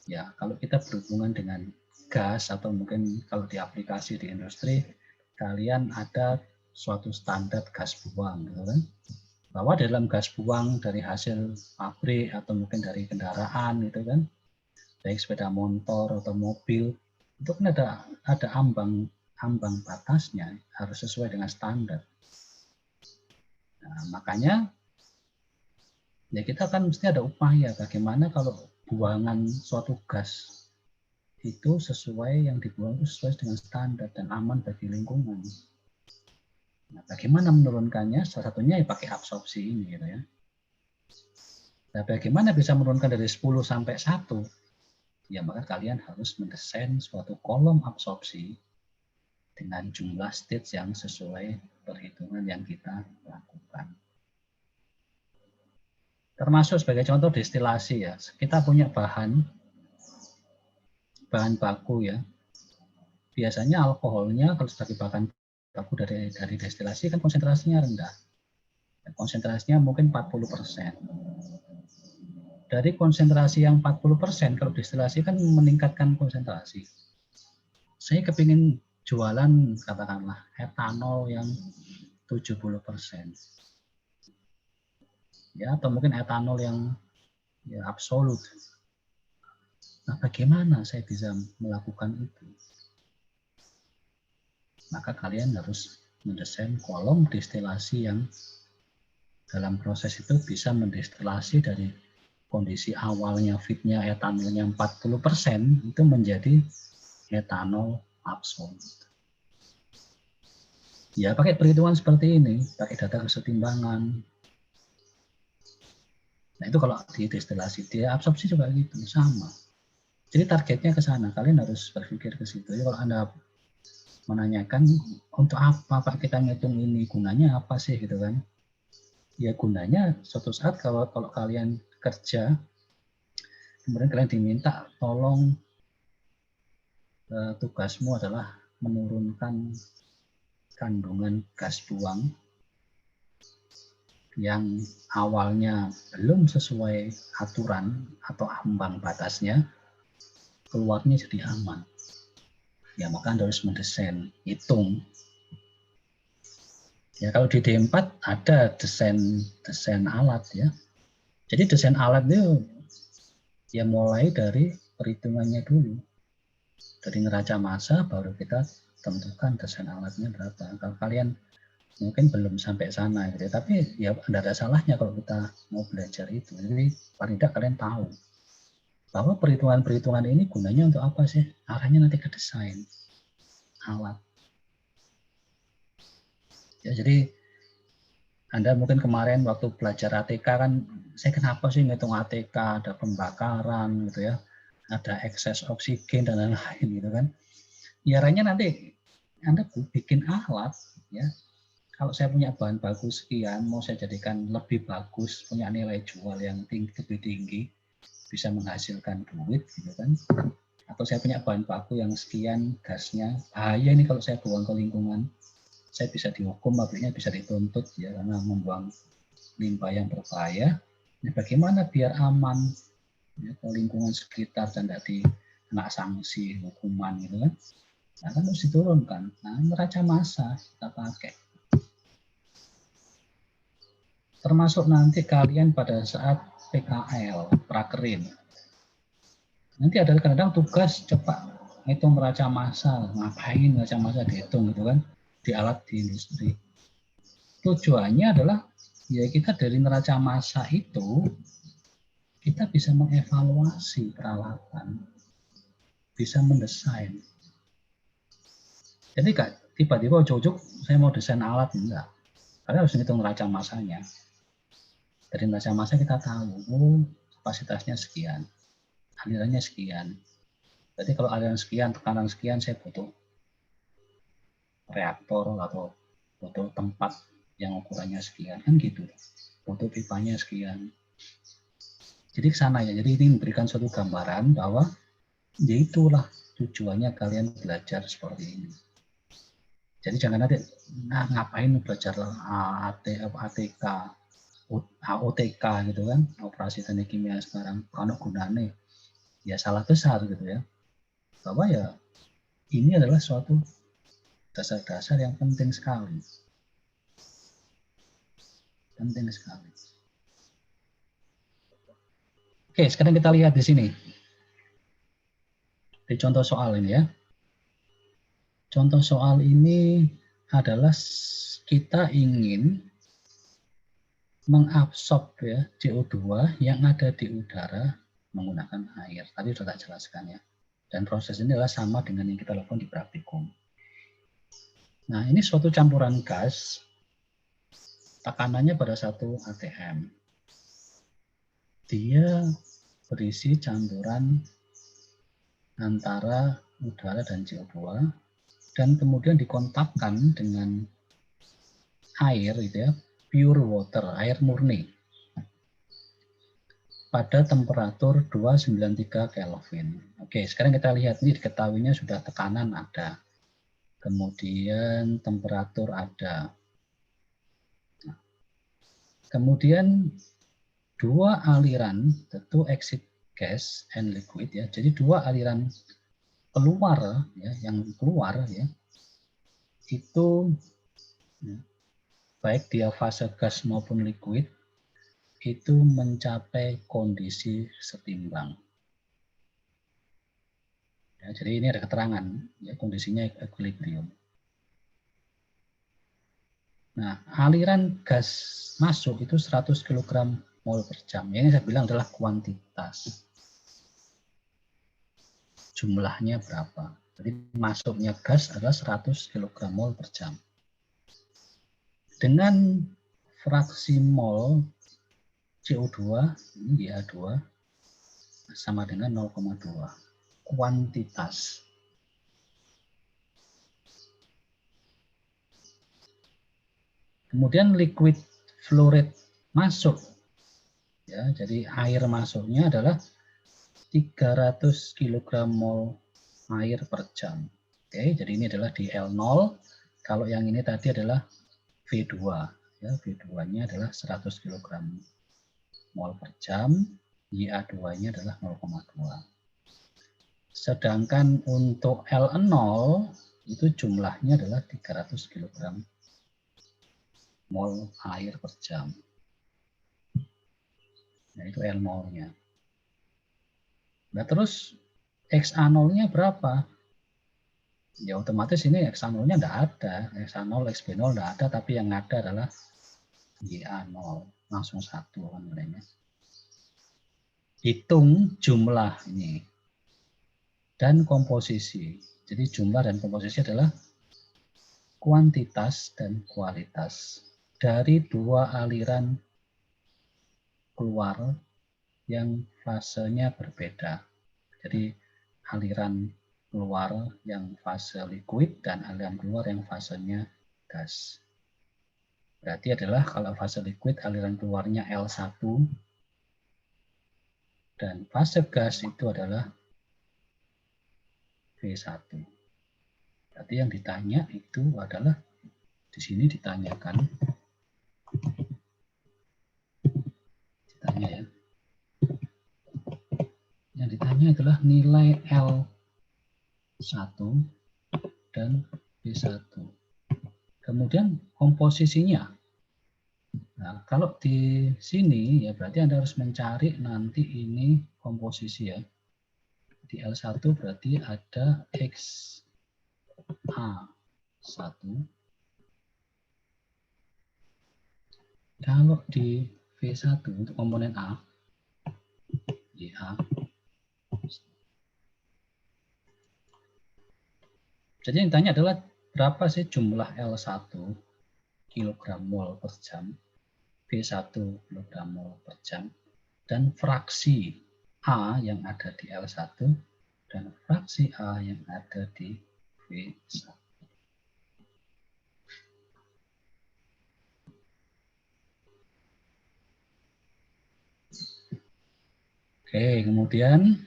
Ya, kalau kita berhubungan dengan gas atau mungkin kalau di aplikasi di industri, kalian ada suatu standar gas buang gitu kan? Bahwa dalam gas buang dari hasil pabrik atau mungkin dari kendaraan gitu kan, baik sepeda motor atau mobil, itu kan ada ambang batasnya, harus sesuai dengan standar. Nah, makanya ya kita kan mesti ada upaya bagaimana kalau buangan suatu gas itu sesuai, yang dibuang itu sesuai dengan standar dan aman bagi lingkungan. Nah, bagaimana menurunkannya? Salah satunya ya pakai absorpsi ini gitu ya. Nah, bagaimana bisa menurunkan dari 10 sampai 1? Ya, maka kalian harus mendesain suatu kolom absorpsi dengan jumlah stage yang sesuai perhitungan yang kita lakukan. Termasuk sebagai contoh destilasi ya. Kita punya bahan baku ya. Biasanya alkoholnya kalau sebagai bahan baku dari destilasi kan konsentrasinya rendah. Konsentrasinya mungkin 40%. Dari konsentrasi yang 40%, kalau destilasi kan meningkatkan konsentrasi. Saya kepingin jualan katakanlah etanol yang 70%. Ya, atau mungkin etanol yang ya absolut. Nah, bagaimana saya bisa melakukan itu? Maka kalian harus mendesain kolom destilasi yang dalam proses itu bisa mendestilasi dari kondisi awalnya fitnya etanolnya 40% itu menjadi etanol absolut. Ya, pakai perhitungan seperti ini, pakai data kesetimbangan. Nah, itu kalau di destilasi, dia absorpsi juga gitu, sama. Jadi targetnya ke sana, kalian harus berpikir ke situ. Jadi kalau Anda menanyakan untuk apa Pak kita ngitung ini, gunanya apa sih gitu kan? Ya gunanya suatu saat kalau kalian kerja, kemudian kalian diminta tolong tugasmu adalah menurunkan kandungan gas buang yang awalnya belum sesuai aturan atau ambang batasnya, keluarnya jadi aman. Ya maka Anda harus mendesain, hitung. Ya kalau di D4 ada desain alat ya. Jadi desain alat itu ya mulai dari perhitungannya dulu. Dari neraca massa baru kita tentukan desain alatnya berapa. Kalau kalian mungkin belum sampai sana gitu, tapi ya tidak ada salahnya kalau kita mau belajar itu. Jadi paling tidak kalian tahu bahwa perhitungan-perhitungan ini gunanya untuk apa sih? Arahnya nanti ke desain alat. Ya, jadi Anda mungkin kemarin waktu belajar ATK kan, saya kenapa sih ngitung ATK, ada pembakaran gitu ya, ada ekses oksigen dan lain-lain gitu kan. Ya arahnya nanti Anda bikin alat ya. Kalau saya punya bahan baku sekian, mau saya jadikan lebih bagus, punya nilai jual yang lebih tinggi, bisa menghasilkan duit gitu kan. Atau saya punya bahan baku yang sekian, gasnya bahaya ini kalau saya buang ke lingkungan, saya bisa dihukum, pabriknya bisa dituntut ya karena membuang limbah yang berbahaya. Nah, bagaimana biar aman ya, ke lingkungan sekitar dan tidak dikena sanksi hukuman gitu kan? Nah, kan harus diturunkan. Nah, neraca massa kita pakai. Termasuk nanti kalian pada saat PKL, prakerin. Nanti ada kadang-kadang tugas coba ngitung neraca massa, ngapain neraca massa dihitung gitu kan? Di alat di industri. Tujuannya adalah ya kita dari neraca massa itu kita bisa mengevaluasi peralatan, bisa mendesain. Jadi gak tiba-tiba ujuk-ujuk saya mau desain alat, enggak. Karena harus ngitung neraca massanya. Dari neraca massa kita tahu, oh kapasitasnya sekian, alirannya sekian. Jadi kalau aliran sekian, tekanan sekian, saya butuh reaktor atau butuh tempat yang ukurannya sekian, kan gitu. Butuh pipanya sekian. Jadi ke sana ya. Jadi ini memberikan suatu gambaran bahwa ya itulah tujuannya kalian belajar seperti ini. Jadi jangan nanti ngapain belajar ATK, AOTK gitu kan, operasi teknik kimia sekarang, karena gunanya ya salah besar gitu ya. Bahwa ya ini adalah suatu dasar-dasar yang penting sekali. Penting sekali. Oke, sekarang kita lihat di sini. Di contoh soal ini ya. Contoh soal ini adalah kita ingin mengabsorb ya CO2 yang ada di udara menggunakan air. Tadi sudah tak jelaskan ya. Dan proses ini adalah sama dengan yang kita lakukan di praktikum. Nah, ini suatu campuran gas, tekanannya pada 1 atm. Dia berisi campuran antara udara dan CO2 dan kemudian dikontakkan dengan air gitu ya, pure water, air murni pada temperatur 293 Kelvin. Oke, sekarang kita lihat ini diketahuinya sudah tekanan ada. Kemudian temperatur ada. Kemudian dua aliran, tentu exit gas and liquid ya. Jadi dua aliran keluar ya, yang keluar ya. Itu ya, baik dia fase gas maupun liquid itu mencapai kondisi setimbang. Ya, jadi ini ada keterangan ya, kondisinya equilibrium. Nah, aliran gas masuk itu 100 kg mol per jam. Ini saya bilang adalah kuantitas. Jumlahnya berapa? Jadi masuknya gas adalah 100 kg mol per jam. Dengan fraksi mol CO2 ini GA2 sama dengan 0,2. Kuantitas. Kemudian liquid flow rate masuk. Ya, jadi air masuknya adalah 300 kg mol air per jam. Oke, jadi ini adalah di L0. Kalau yang ini tadi adalah V2. Ya, V2-nya adalah 100 kg mol per jam. YA2-nya adalah 0,2. Sedangkan untuk L0 itu jumlahnya adalah 300 kg mol air per jam. Nah, itu L0-nya. Nah, terus XA0-nya berapa? Ya otomatis ini XA0-nya tidak ada. XA0, XB0 tidak ada, tapi yang ada adalah YA0. Langsung 1 kan namanya. Hitung jumlah ini. Dan komposisi. Jadi jumlah dan komposisi adalah kuantitas dan kualitas dari dua aliran keluar yang fasenya berbeda. Jadi aliran keluar yang fase liquid dan aliran keluar yang fasenya gas. Berarti adalah kalau fase liquid aliran keluarnya L1 dan fase gas itu adalah V1. Berarti yang ditanya itu adalah di sini ditanyakan ya. Yang ditanya adalah nilai L1 dan V1. Kemudian komposisinya. Nah, kalau di sini ya berarti Anda harus mencari nanti ini komposisi ya. Di L1 berarti ada XA1. Kalau di V1 untuk komponen A, YA. Jadi yang ditanya adalah berapa sih jumlah L1 kg mol per jam, V1 kg mol per jam, dan fraksi A yang ada di L1 dan fraksi A yang ada di V1. Oke, kemudian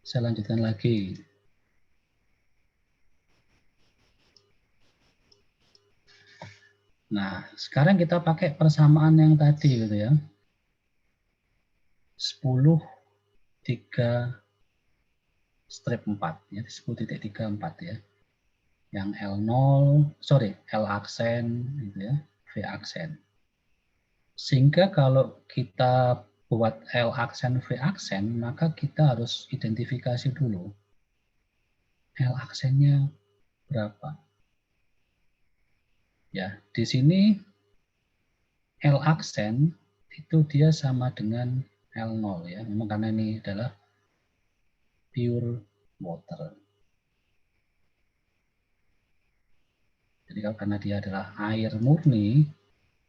saya lanjutkan lagi. Nah, sekarang kita pakai persamaan yang tadi gitu ya. 10, 3, strip 4 ya, 10.34 ya. Yang L aksen gitu ya, V aksen. Sehingga kalau kita buat L aksen, V aksen, maka kita harus identifikasi dulu L aksennya berapa. Ya, di sini L aksen itu dia sama dengan L0 ya. Memang karena ini adalah pure water. Jadi kalau karena dia adalah air murni,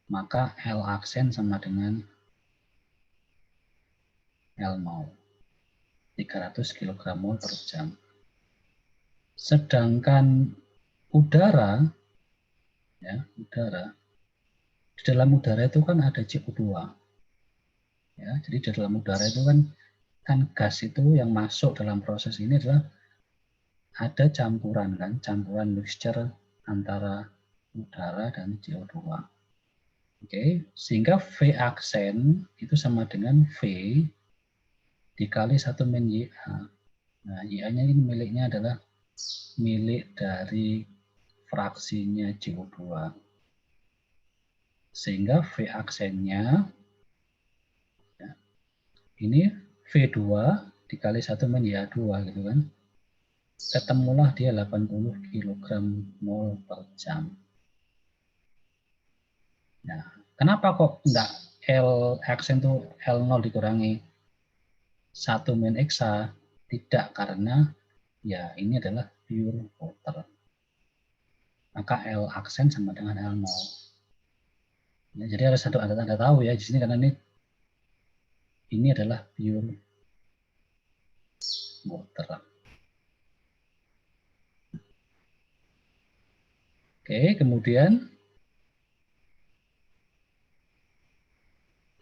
maka L aksen sama dengan L0, 300 kg mol per jam. Sedangkan udara, ya, di dalam udara itu kan ada CO2. Ya, jadi di dalam udara itu kan gas itu yang masuk dalam proses ini adalah ada campuran mixture antara udara dan CO2. Oke, sehingga V aksen itu sama dengan V dikali 1 min YA. Nah, YA-nya ini miliknya adalah milik dari fraksinya CO2. Sehingga V aksennya ya, ini V2 dikali 1 min YA2 gitu kan. Ketemulah dia 80 kg mol per jam. Nah, kenapa kok enggak L aksen itu L0 dikurangi 1 min XA? Tidak, karena ya ini adalah pure water. Maka L aksen sama dengan L0. Ya, jadi harus ada tanda tahu ya di sini karena ini adalah pure water. Oke, kemudian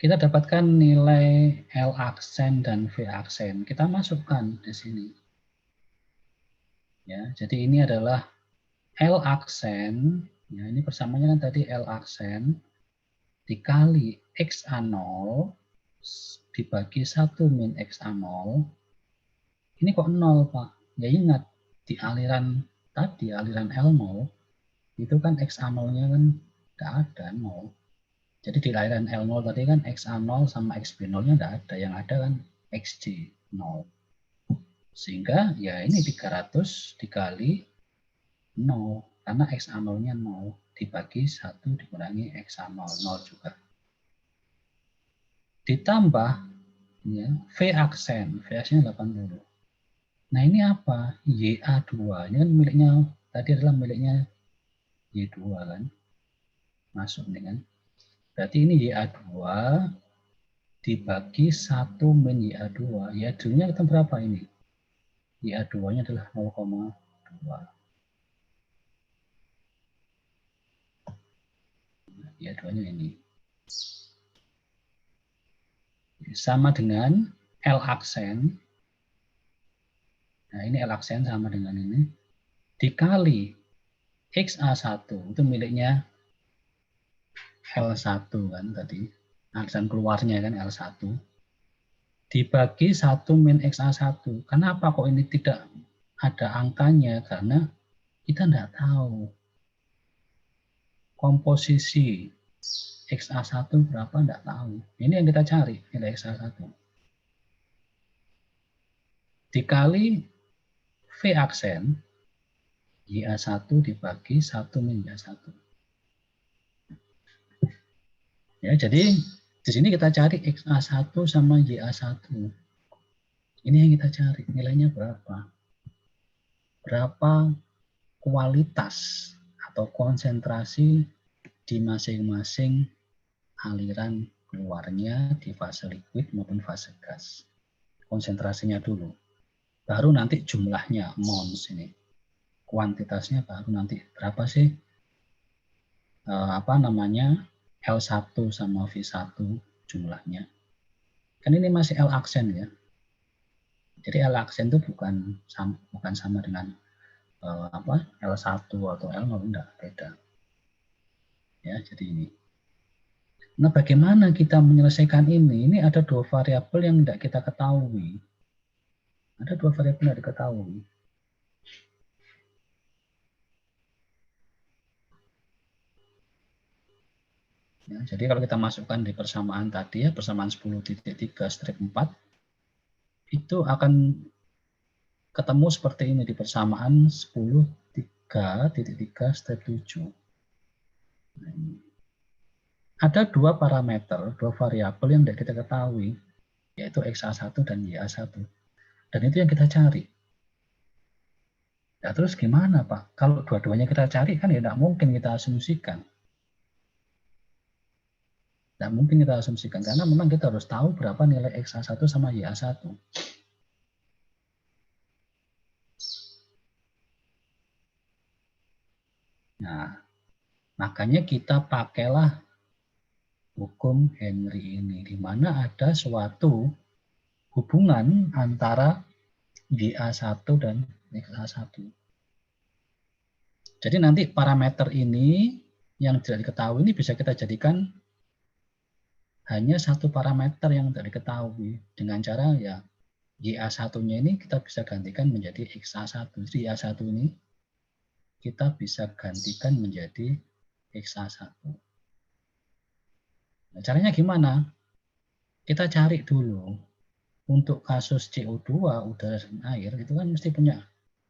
kita dapatkan nilai L aksen dan V aksen. Kita masukkan di sini. Ya, jadi ini adalah L aksen. Ya, ini persamaannya kan tadi L aksen dikali XA0 dibagi 1 min XA0. Ini kok 0, Pak? Ya ingat, di aliran tadi, aliran L0, itu kan XA0-nya kan tidak ada, 0. Jadi di aliran L0 tadi kan XA0 sama XB0-nya tidak ada. Yang ada kan XJ, 0. Sehingga ya ini 300 dikali 0. Karena XA0-nya 0. Dibagi 1 dikurangi XA0, 0 juga. Ditambah ya, V aksen. V aksennya 80. Nah ini apa? YA2. Ini kan miliknya, tadi adalah miliknya Y2 kan. Masuk nih kan. Berarti ini YA2 dibagi 1 min YA2. YA2-nya kita berapa ini? YA2-nya adalah 0,2. YA2-nya ini. Sama dengan L aksen. Nah ini L aksen sama dengan ini. Dikali XA1. Itu miliknya L1 kan tadi. Aksen keluarnya kan L1. Dibagi 1 min XA1. Kenapa kok ini tidak ada angkanya? Karena kita tidak tahu komposisi XA1 berapa, tidak tahu. Ini yang kita cari, nilai XA1. Dikali V aksen, YA1 dibagi 1 min YA1. Ya, jadi di sini kita cari XA1 sama YA1. Ini yang kita cari, nilainya berapa? Berapa kualitas atau konsentrasi di masing-masing aliran keluarnya di fase liquid maupun fase gas. Konsentrasinya dulu. Baru nanti jumlahnya, amounts ini. Kuantitasnya baru nanti berapa sih L1 sama V1 jumlahnya. Kan ini masih L aksen ya. Jadi L aksen itu bukan sama dengan L1 atau L0, enggak, beda. Ya, jadi ini. Nah, bagaimana kita menyelesaikan ini? Ini ada dua variabel yang tidak kita ketahui. Ada dua variabel yang diketahui. Ya, jadi kalau kita masukkan di persamaan tadi ya, persamaan 10.3 strip 4, itu akan ketemu seperti ini di persamaan 10.3 strip 7. Nah, ini. Ada dua parameter, dua variabel yang tidak kita ketahui, yaitu XA1 dan YA1. Dan itu yang kita cari. Ya, terus gimana Pak? Kalau dua-duanya kita cari kan ya tidak mungkin kita asumsikan. Tidak mungkin kita asumsikan, karena memang kita harus tahu berapa nilai XA1 sama YA1. Nah, makanya kita pakailah hukum Henry ini, di mana ada suatu hubungan antara YA1 dan XA1. Jadi nanti parameter ini yang tidak diketahui ini bisa kita jadikan hanya satu parameter yang tidak diketahui. Dengan cara ya YA1-nya ini kita bisa gantikan menjadi XA1. Jadi YA1 ini kita bisa gantikan menjadi XA1. Nah, caranya gimana? Kita cari dulu. Untuk kasus CO2, udara dan air, itu kan mesti punya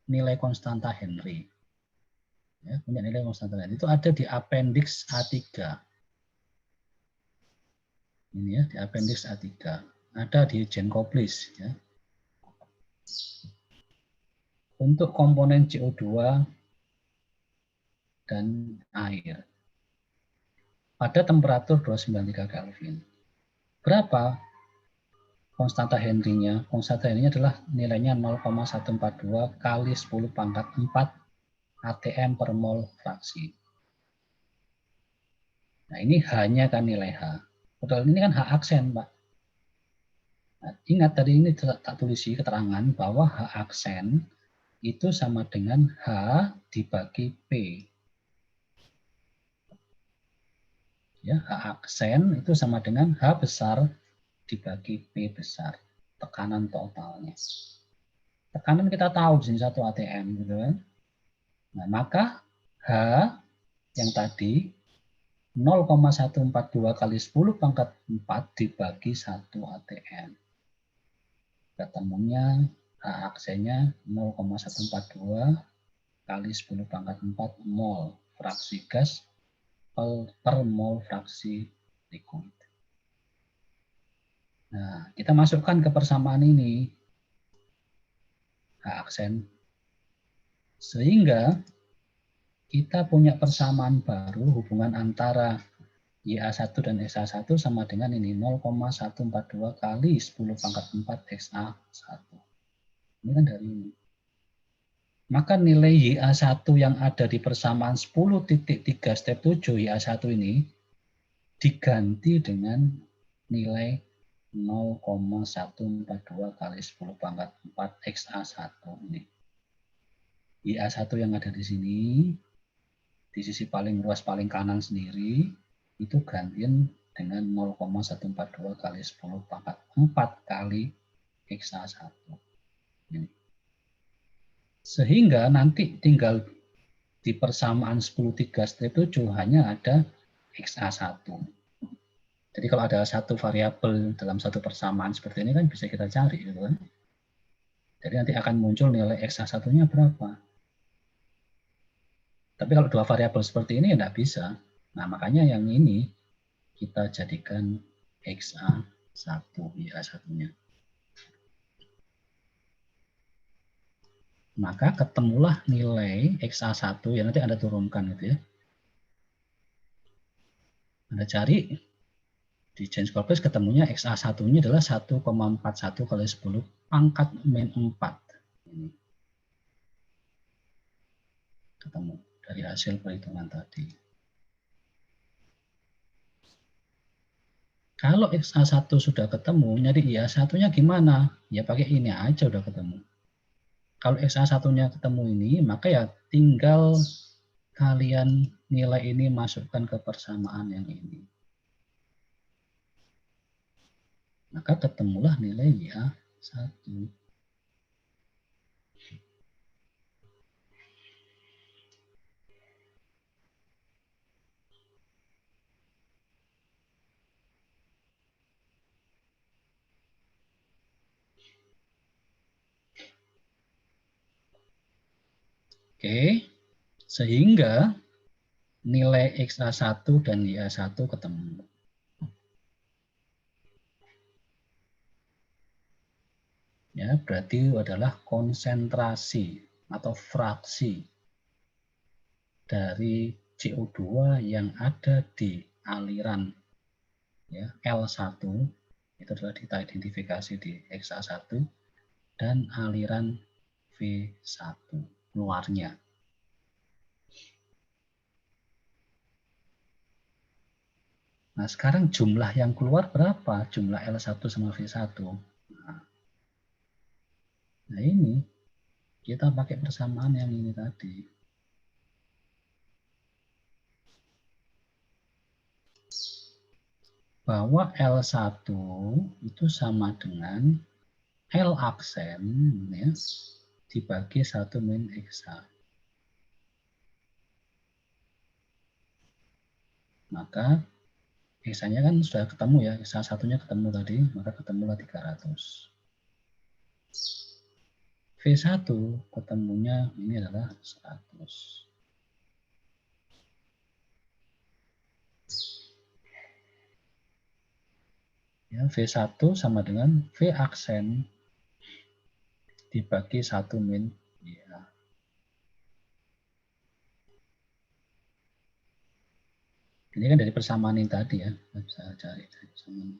nilai konstanta Henry. Ya, punya nilai konstanta Henry. Itu ada di appendix A3. Ini ya, di appendix A3. Ada di Jenkoplis. Ya. Untuk komponen CO2 dan air. Pada temperatur 293 Kelvin. Berapa konstanta Henry-nya? Konstanta Henry-nya adalah nilainya 0,142 kali 10 pangkat 4 atm per mol fraksi. Nah, ini H-nya kan nilai H. Padahal ini kan H aksen, Pak. Nah, ingat tadi ini tak tulisi keterangan bahwa H aksen itu sama dengan H dibagi P. Ya, H aksen itu sama dengan H besar dibagi P besar. Tekanan totalnya. Tekanan kita tahu di sini 1 atm, gitu kan. Nah, maka H yang tadi 0,142 kali 10 pangkat 4 dibagi 1 atm. Ketemunya H aksennya 0,142 kali 10 pangkat 4 mol fraksi gas per mol fraksi liquid. Nah, kita masukkan ke persamaan ini H aksen. Sehingga kita punya persamaan baru hubungan antara YA1 dan XA1 sama dengan ini 0,142 kali 10 pangkat 4 XA1. Ini kan dari ini. Maka nilai YA1 yang ada di persamaan 10.3 step 7 YA1 ini diganti dengan nilai 0,142 kali 10 pangkat 4 XA1 ini. YA1 yang ada di sini di sisi paling luas paling kanan sendiri itu gantian dengan 0,142 kali 10 pangkat 4 kali XA1. Ini. Sehingga nanti tinggal di persamaan 10.3 strip 7 hanya ada XA1. Jadi kalau ada satu variabel dalam satu persamaan seperti ini kan bisa kita cari gitu kan. Jadi nanti akan muncul nilai XA1-nya berapa. Tapi kalau dua variabel seperti ini ya tidak bisa. Nah, makanya yang ini kita jadikan XA1, YA1-nya. Maka ketemulah nilai XA1 yang nanti Anda turunkan gitu ya. Anda cari di Jenkoplis ketemunya XA1-nya adalah 1,41 kali 10 pangkat min 4. Ini. Ketemu dari hasil perhitungan tadi. Kalau XA1 sudah ketemu, nyari IA1-nya gimana? Ya pakai ini aja udah ketemu. Kalau XA1-nya ketemu ini, maka ya tinggal kalian nilai ini masukkan ke persamaan yang ini. Maka ketemulah nilai IA1. Oke, sehingga nilai XA1 dan YA1 ketemu. Ya, berarti adalah konsentrasi atau fraksi dari CO2 yang ada di aliran ya, L1, itu adalah kita identifikasi di XA1, dan aliran V1 luarnya. Nah, sekarang jumlah yang keluar berapa? Jumlah L1 sama V1. Nah, ini kita pakai persamaan yang ini tadi. Bahwa L1 itu sama dengan L aksen ya, dibagi 1 min XA. Maka XA-nya kan sudah ketemu ya, XA1-nya ketemu tadi, maka ketemulah 300. V1 ketemunya ini adalah 100. Ya, V1 sama dengan V aksen dibagi 1 min ya. Ini kan dari persamaan ini tadi ya, kita bisa cari dari persamaan.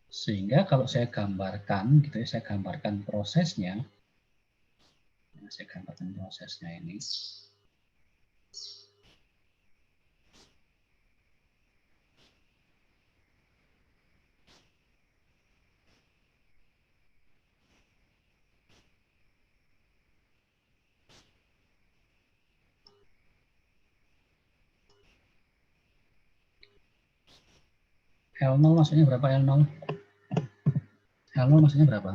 Sehingga kalau saya gambarkan, gitu ya, saya gambarkan prosesnya. Saya gambarkan prosesnya ini. L0 maksudnya berapa L0? L0 maksudnya berapa?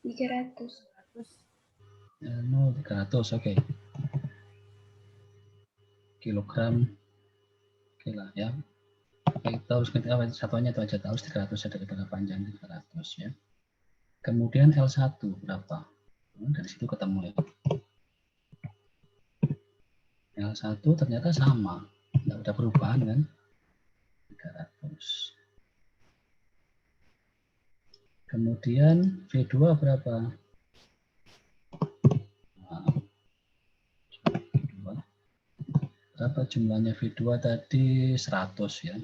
300. L0 300, oke. Kilogram, oke lah ya. Kita harus satuannya itu aja, harus 300 ya, daripada panjang 300 ya. Kemudian L1 berapa? Dari situ ketemu ya. L1 ternyata sama, tidak ada perubahan kan? 300. Kemudian V2 berapa? Nah, V2. Berapa jumlahnya V2 tadi? 100 ya.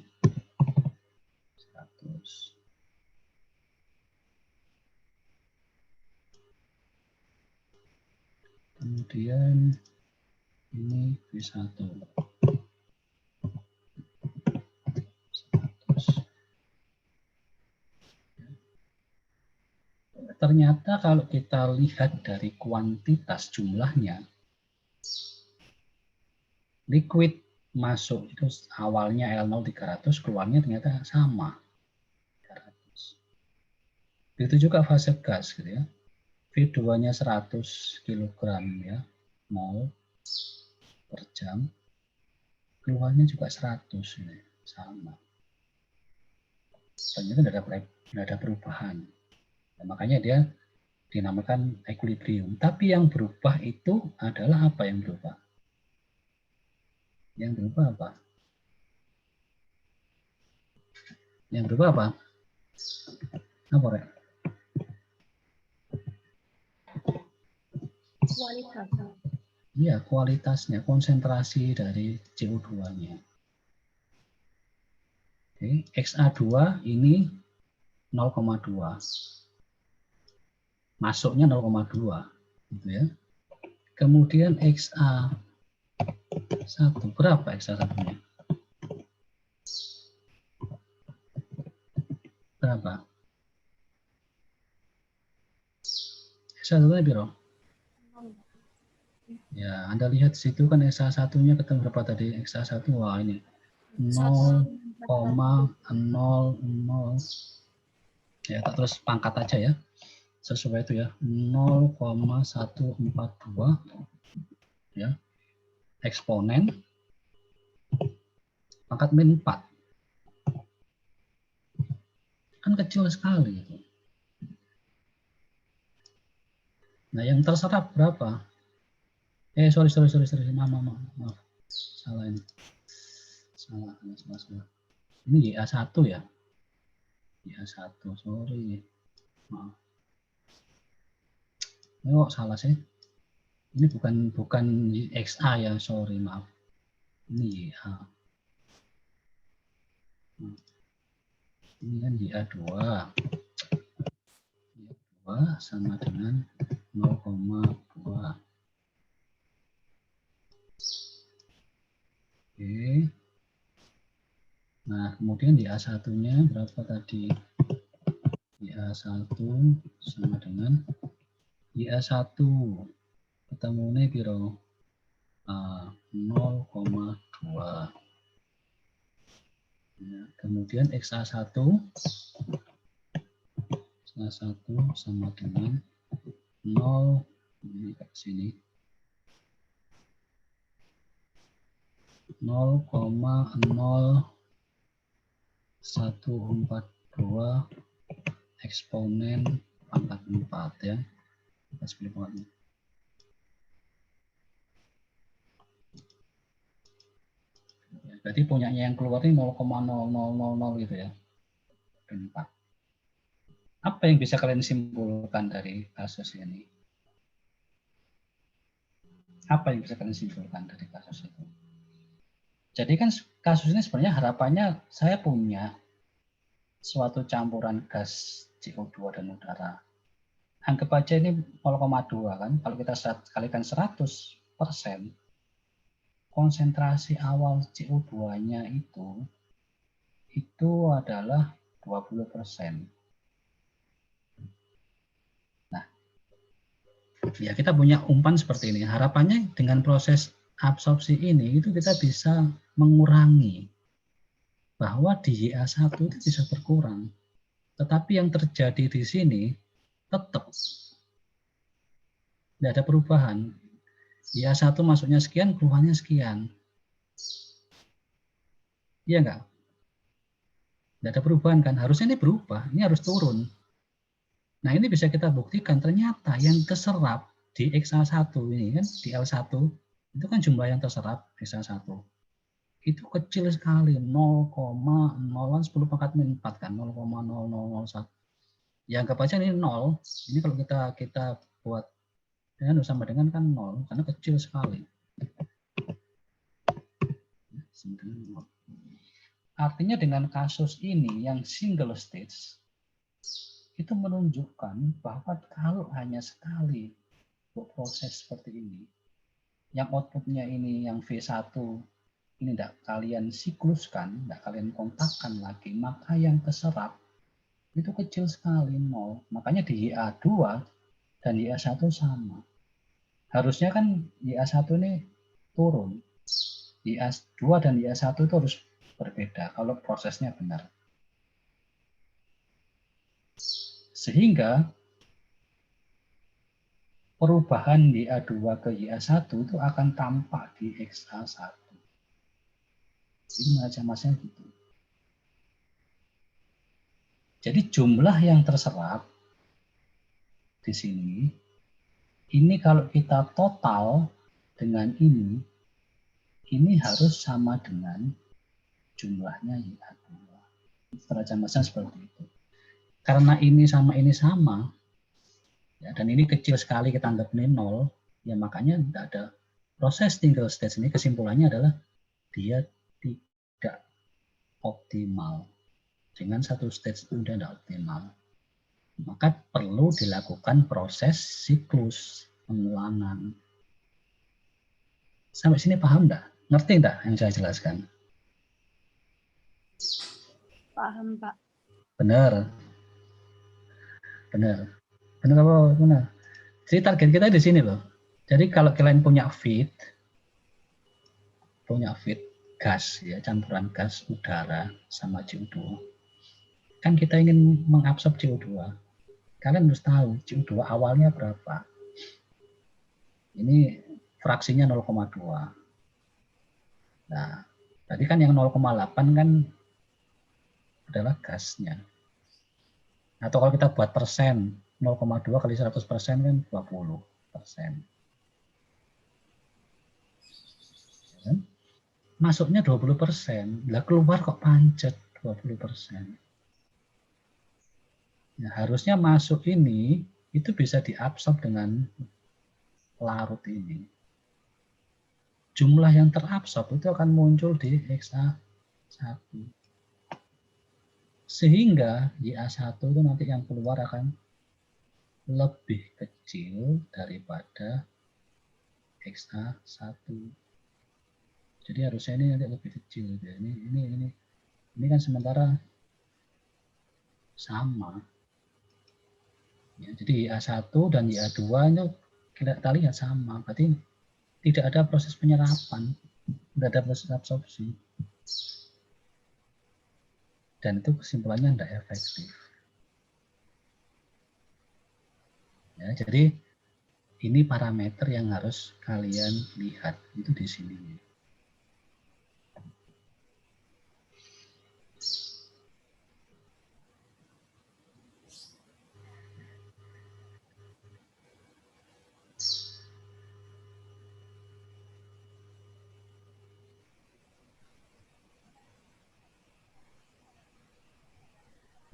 100. Kemudian ini V1. 100. Ternyata kalau kita lihat dari kuantitas jumlahnya, liquid masuk itu awalnya L0 300, keluarnya ternyata sama. 300. Begitu juga fase gas gitu ya. V2-nya 100 kg ya, mol per jam. Keluarnya juga 100 ini, sama. Ternyata tidak ada perubahan. Nah, makanya dia dinamakan equilibrium. Tapi yang berubah itu adalah apa yang berubah? Yang berubah apa? Yang berubah apa? Apa, Rek? Kualitasnya. Iya, kualitasnya, konsentrasi dari CO2-nya. Oke, XA2 ini 0,2. masuknya 0,2 gitu ya. Kemudian XA1 berapa XA1-nya? Berapa? XA1-nya berapa? Ya, Anda lihat situ kan XA1-nya ketemu berapa tadi? XA1, wah ini 0,00. Ya, terus pangkat aja ya. Sesuai itu ya. 0,142 ya. Eksponen pangkat min 4. Kan kecil sekali itu. Nah, yang terserap berapa? Sorry. Maaf. Salah ini. Salah. Ini YA1 ya. YA1, sorry. Maaf. Oh, salah sih. Ini bukan XA ya, sorry, maaf. Ini YA. Ini kan YA2. YA2 sama dengan 0,2. Oke. Nah, kemudian di A1-nya berapa tadi? Di A1 sama dengan di A1 ketemu nih piro? 0,2. Ya, kemudian XA1 sama dengan 0 ini ke sini 0,0142 eksponen pangkat 4 ya. Kita pilih pangkat. Ya, berarti punyanya yang keluar ini 0,0000 gitu ya. 4. Apa yang bisa kalian simpulkan dari kasus ini? Apa yang bisa kalian simpulkan dari kasus itu? Jadi kan kasus ini sebenarnya harapannya saya punya suatu campuran gas CO2 dan udara. Anggap aja ini 0,2 kan. Kalau kita kalikan 100%, konsentrasi awal CO2-nya itu adalah 20%. Nah, ya kita punya umpan seperti ini. Harapannya dengan proses absorpsi ini itu kita bisa mengurangi bahwa di YA1 itu bisa berkurang. Tetapi yang terjadi di sini tetap tidak ada perubahan. YA1 masuknya sekian, keluarnya sekian. Iya enggak? Tidak ada perubahan kan? Harusnya ini berubah, ini harus turun. Nah ini bisa kita buktikan ternyata yang terserap di XA1 ini kan, di L1, itu kan jumlah yang terserap XA1. Itu kecil sekali, 0,10 pangkat min 4 kan, 0,0001. Ya anggap aja ini 0, ini kalau kita buat dengan sama dengan kan 0, karena kecil sekali. Artinya dengan kasus ini yang single stage, itu menunjukkan bahwa kalau hanya sekali proses seperti ini, yang outputnya ini yang V1, ini tidak kalian sikluskan, tidak kalian kontakkan lagi, maka yang terserap itu kecil sekali, 0. Makanya di YA2 dan YA1 sama. Harusnya kan YA1 ini turun. YA2 dan YA1 itu harus berbeda kalau prosesnya benar. Sehingga perubahan YA2 ke YA1 itu akan tampak di XA1. Ini macam-macam gitu. Jadi jumlah yang terserap di sini, ini kalau kita total dengan ini harus sama dengan jumlahnya YA2. Macam-macam seperti itu. Karena ini sama, ya, dan ini kecil sekali kita anggap ini 0, ya makanya tidak ada proses single stage ini. Kesimpulannya adalah dia tidak optimal. Dengan satu stage itu tidak optimal. maka perlu dilakukan proses siklus pengulangan. Sampai sini paham enggak? Ngerti enggak yang saya jelaskan? Paham, Pak. Benar. Benar. Benar apa? Benar. Jadi target kita di sini loh. Jadi kalau kalian punya feed gas ya, campuran gas udara sama CO2. Kan kita ingin mengabsorb CO2. Kalian harus tahu CO2 awalnya berapa. Ini fraksinya 0,2. Nah, tadi kan yang 0,8 kan adalah gasnya. Atau kalau kita buat persen, 0,2 kali 100% kan 20%. Ya, masuknya 20%, lah keluar kok pancet 20%. Nah, harusnya masuk ini itu bisa diabsorb dengan larut ini. Jumlah yang terabsorb itu akan muncul di XA1. Sehingga YA1 itu nanti yang keluar akan lebih kecil daripada XA1. Jadi harusnya ini nanti lebih kecil. Ini kan sementara sama. Ya, jadi YA1 dan YA2 itu kita lihat sama. Berarti tidak ada proses penyerapan, tidak ada proses absorpsi. Dan itu kesimpulannya tidak efektif. Ya, jadi ini parameter yang harus kalian lihat itu di sini.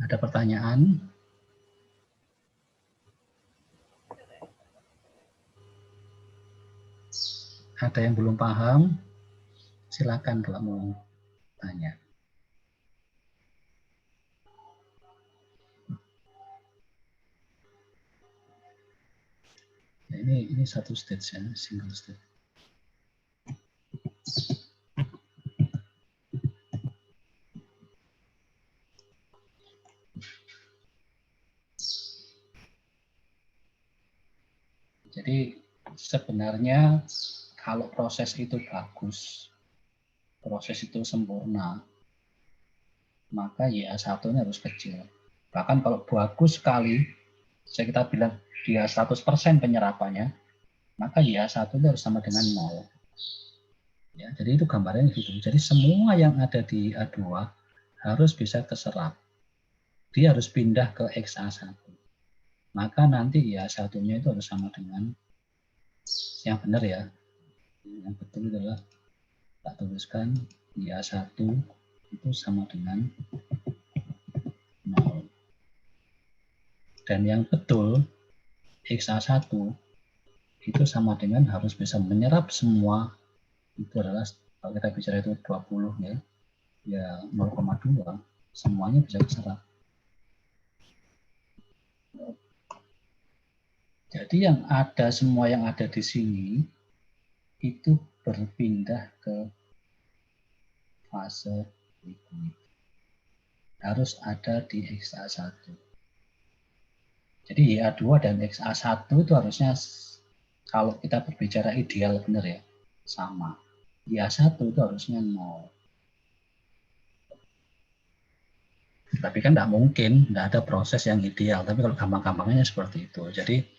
Ada pertanyaan? Ada yang belum paham? Silakan kalau mau tanya. Ya, ini satu stage ya, single stage. Jadi sebenarnya kalau proses itu bagus, proses itu sempurna, maka YA1 ini harus kecil. Bahkan kalau bagus sekali, kita bilang dia 100% penyerapannya, maka YA1 itu harus sama dengan 0. Ya, jadi itu gambarnya gitu. Jadi semua yang ada di A2 harus bisa terserap. Dia harus pindah ke XA1. Maka nanti YA1-nya itu harus sama dengan yang benar ya. Yang betul adalah tak tuliskan YA1 itu sama dengan 0. Dan yang betul XA1 itu sama dengan harus bisa menyerap semua, itu adalah kalau kita bicara itu 20 ya 0,2 semuanya bisa diserap. Jadi yang ada, semua yang ada di sini itu berpindah ke fase liquid. Harus ada di XA1. Jadi YA2 dan XA1 itu harusnya kalau kita berbicara ideal benar ya, sama. YA1 itu harusnya 0. Tapi kan tidak mungkin, tidak ada proses yang ideal. Tapi kalau gampang-gampangnya seperti itu. Jadi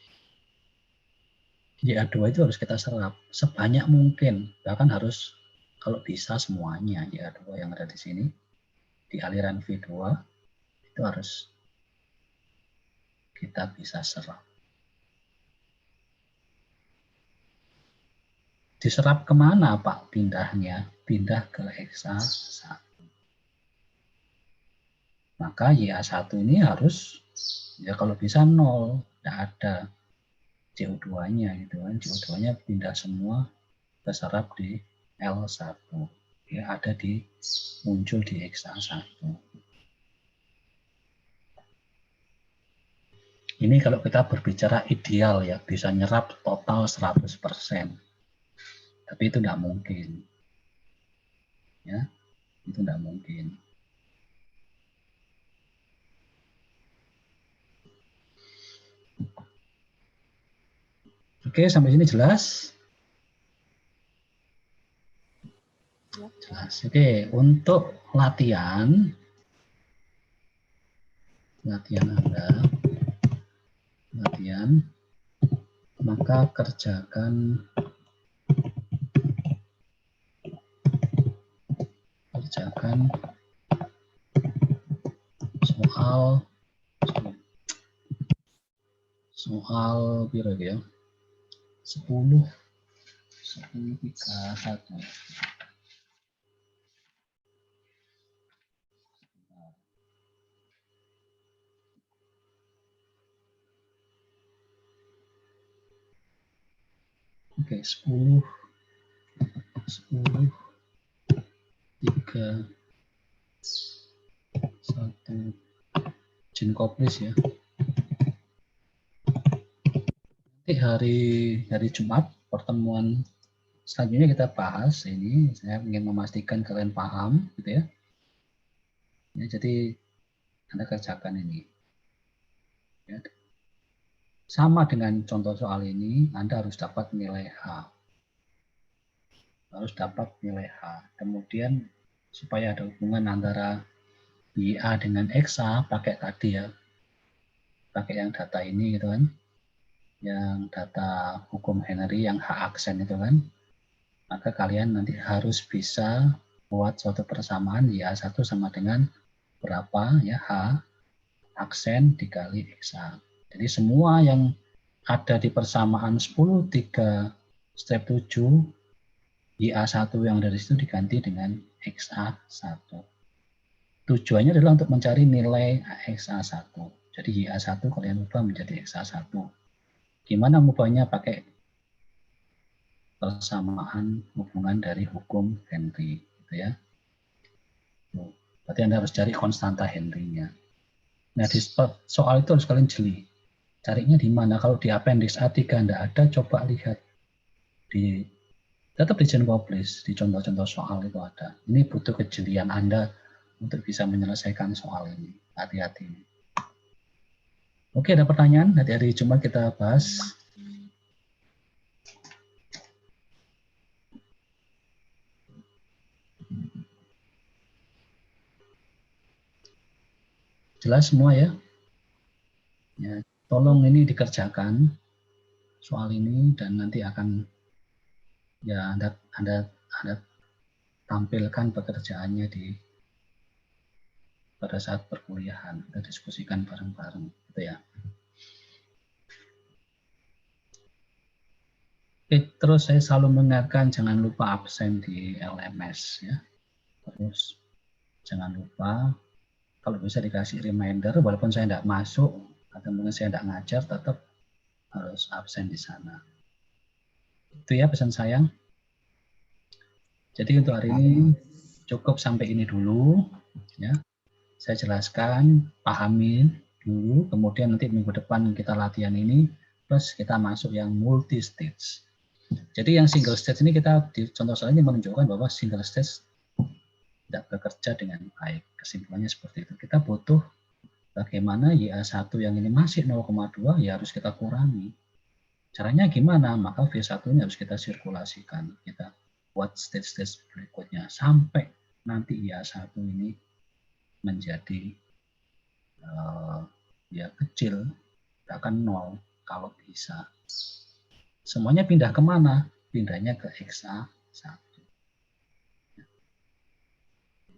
YA2 itu harus kita serap sebanyak mungkin. Bahkan harus kalau bisa semuanya YA2 yang ada di sini di aliran V2 itu harus kita bisa serap. Diserap kemana Pak pindahnya? Pindah ke XA1. Maka YA1 ini harus ya kalau bisa 0, tidak ada CO2-nya gitu kan. CO2-nya pindah semua terserap di L1. Ya ada di muncul di XA1. Ini kalau kita berbicara ideal ya, bisa nyerap total 100%. Tapi itu tidak mungkin. Ya, itu tidak mungkin. Oke, sampai sini jelas? Jelas. Oke, untuk latihan Anda, maka kerjakan soal berapa ya? 10 3 1. Oke, 10 3 1. Jin koplis ya. Nanti hari Jumat pertemuan selanjutnya kita bahas ini. Saya ingin memastikan kalian paham, gitu ya. Ya, jadi Anda kerjakan ini. Ya. Sama dengan contoh soal ini, Anda harus dapat nilai H. Kemudian supaya ada hubungan antara YA dengan XA, pakai tadi ya, pakai yang data ini gitu kan, yang data hukum Henry yang H aksen itu kan, maka kalian nanti harus bisa buat suatu persamaan YA1 sama dengan berapa ya H aksen dikali XA. Jadi semua yang ada di persamaan 10, 3, step 7, YA1 yang dari situ diganti dengan XA1. Tujuannya adalah untuk mencari nilai XA1. Jadi YA1 kalian ubah menjadi XA1. Gimana mengubahnya? Pakai persamaan hubungan dari hukum Henry. Gitu ya. Berarti Anda harus cari konstanta Henry-nya. Nah, di soal itu harus kalian jeli. Carinya di mana? Kalau di appendix A3 Anda ada, coba lihat. Tetap di Jin koplis, di contoh-contoh soal itu ada. Ini butuh kejelian Anda untuk bisa menyelesaikan soal ini. Hati-hati. Oke, ada pertanyaan? Nanti hari Jumat kita bahas. Jelas semua ya? Ya, tolong ini dikerjakan soal ini dan nanti akan ya Anda tampilkan pekerjaannya pada saat perkuliahan. Kita diskusikan bareng-bareng gitu ya. Oke, terus saya selalu mengingatkan jangan lupa absen di LMS ya. Terus jangan lupa kalau bisa dikasih reminder walaupun saya tidak masuk atau mungkin saya tidak ngajar tetap harus absen di sana. Itu ya pesan saya. Jadi untuk hari ini cukup sampai ini dulu ya. Saya jelaskan, pahami dulu, kemudian nanti minggu depan kita latihan ini plus kita masuk yang multi stage. Jadi yang single stage ini kita di contoh soal ini menunjukkan bahwa single stage tidak bekerja dengan baik. Kesimpulannya seperti itu. Kita butuh bagaimana YA1 yang ini masih 0,2 ya harus kita kurangi. Caranya gimana? Maka V1 ini harus kita sirkulasikan. Kita buat stage-stage berikutnya sampai nanti YA1 ini menjadi ya kecil, bahkan 0 kalau bisa. Semuanya pindah kemana? Pindahnya ke XA1.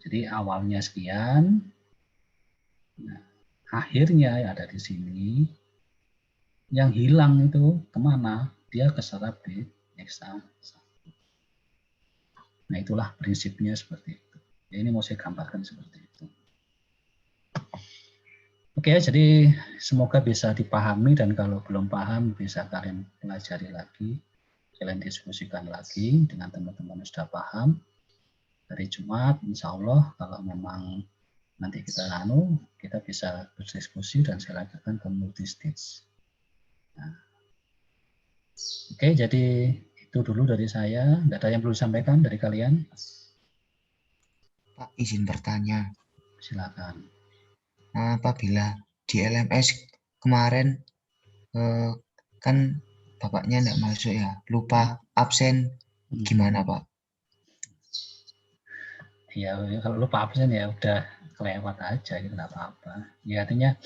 Jadi awalnya sekian, nah, akhirnya ada di sini. Yang hilang itu kemana? Dia keserap di XA1. Nah itulah prinsipnya seperti itu. Ya, ini mau saya gambarkan seperti itu. Oke, jadi semoga bisa dipahami dan kalau belum paham bisa kalian pelajari lagi, kalian diskusikan lagi dengan teman-teman yang sudah paham. Hari Jumat, insya Allah kalau memang nanti kita bisa berdiskusi dan saya lanjutkan ke multi stage. Nah, oke, jadi itu dulu dari saya. Nggak ada yang perlu disampaikan dari kalian? Pak, izin bertanya. Silakan. Apabila di LMS kemarin kan bapaknya enggak masuk ya, lupa absen, gimana Pak? Ya kalau lupa absen ya udah kelewat aja gitu, nggak apa-apa. Ya artinya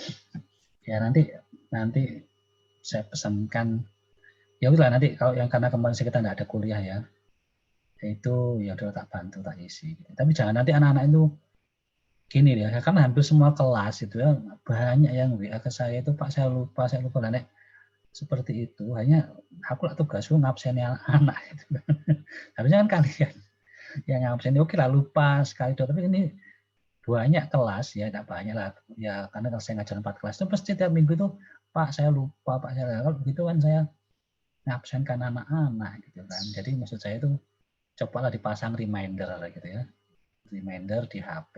ya nanti saya pesankan, ya udah nanti kalau yang karena kemarin kita nggak ada kuliah ya, itu ya udah tak bantu tak isi. Tapi jangan nanti anak-anak itu gini ya, karena hampir semua kelas itu ya banyak yang WA ke saya itu, Pak saya lupa Nek, seperti itu. Hanya aku lah tugasku ngabsennya anak gitu. Harusnya kan kalian yang ngabsen. Oke lah lupa sekali dong, tapi ini banyak kelas ya, tidak banyak lah ya, karena kalau saya ngajar 4 kelas itu pasti tiap minggu itu Pak saya lupa, Pak saya, kalau begitu kan saya ngabsenkan anak-anak gitu kan. Jadi maksud saya itu cobalah dipasang reminder gitu ya, reminder di HP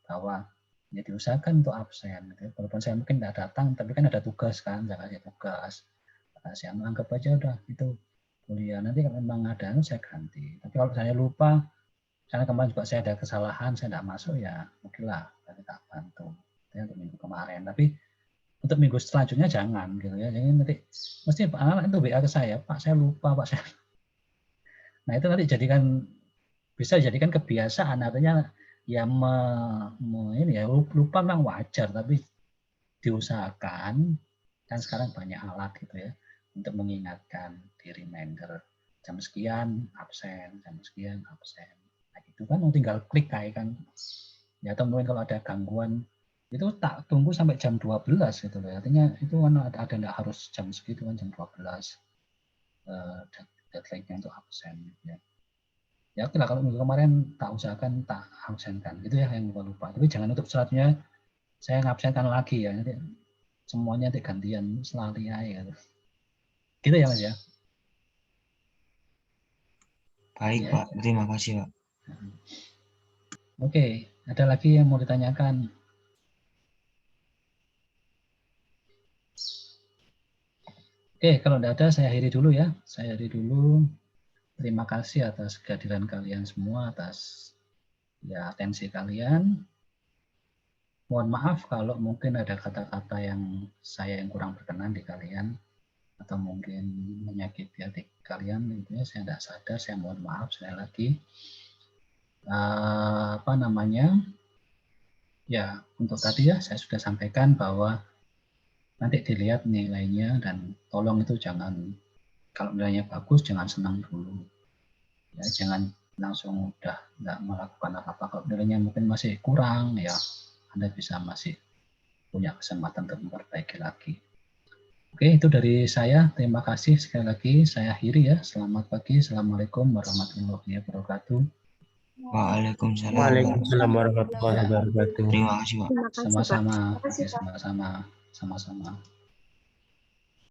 bahwa ya diusahakan untuk absen gitu. Walaupun saya mungkin tidak datang, tapi kan ada tugas kan, saya kasih tugas, saya anggap aja udah itu kuliah, nanti kalau memang ada saya ganti. Tapi kalau saya lupa, karena kemarin juga saya ada kesalahan, saya tidak masuk ya, oke lah, saya tak bantu. Ya, untuk minggu kemarin. Tapi untuk minggu selanjutnya jangan gitu ya. Jadi nanti mesti anak itu WA ke saya, Pak saya lupa, Pak saya. Nah itu nanti bisa jadikan kebiasaan, artinya ya ini ya lupa memang wajar, tapi diusahakan kan sekarang banyak alat gitu ya untuk mengingatkan di reminder jam sekian absen, jam sekian absen. Nah, itu kan tinggal klik kayak kan. Ya atau mungkin kalau ada gangguan itu tak tunggu sampai jam 12 gitu loh. Artinya itu kan ada enggak harus jam segitu kan, jam 12 deadline-nya untuk absen ya. Ya oke lah, kalau minggu kemarin tak usahakan tak absenkan gitu ya yang lupa. Tapi jangan untuk selanjutnya saya ngabsenkan lagi ya. Nanti semuanya nanti gantian selali aja gitu. Gitu ya Mas ya. Baik ya. Pak, terima kasih Pak. Oke, ada lagi yang mau ditanyakan? Oke, kalau tidak ada saya akhiri dulu ya. Saya akhiri dulu. Terima kasih atas kehadiran kalian semua, atas ya atensi kalian. Mohon maaf kalau mungkin ada kata-kata yang kurang berkenan di kalian atau mungkin menyakiti hati kalian, gitu ya. Saya tidak sadar, saya mohon maaf sekali lagi. Ya untuk tadi ya saya sudah sampaikan bahwa nanti dilihat nilainya dan tolong itu jangan, kalau nilainya bagus jangan senang dulu ya, jangan langsung udah nggak melakukan apa-apa. Kalau nilainya mungkin masih kurang ya Anda bisa masih punya kesempatan untuk memperbaiki lagi. Oke, itu dari saya. Terima kasih sekali lagi, saya akhiri ya. Selamat pagi, assalamualaikum warahmatullahi wabarakatuh. Waalaikumsalam warahmatullahi wabarakatuh. Terima kasih Pak. Sama-sama, sama-sama.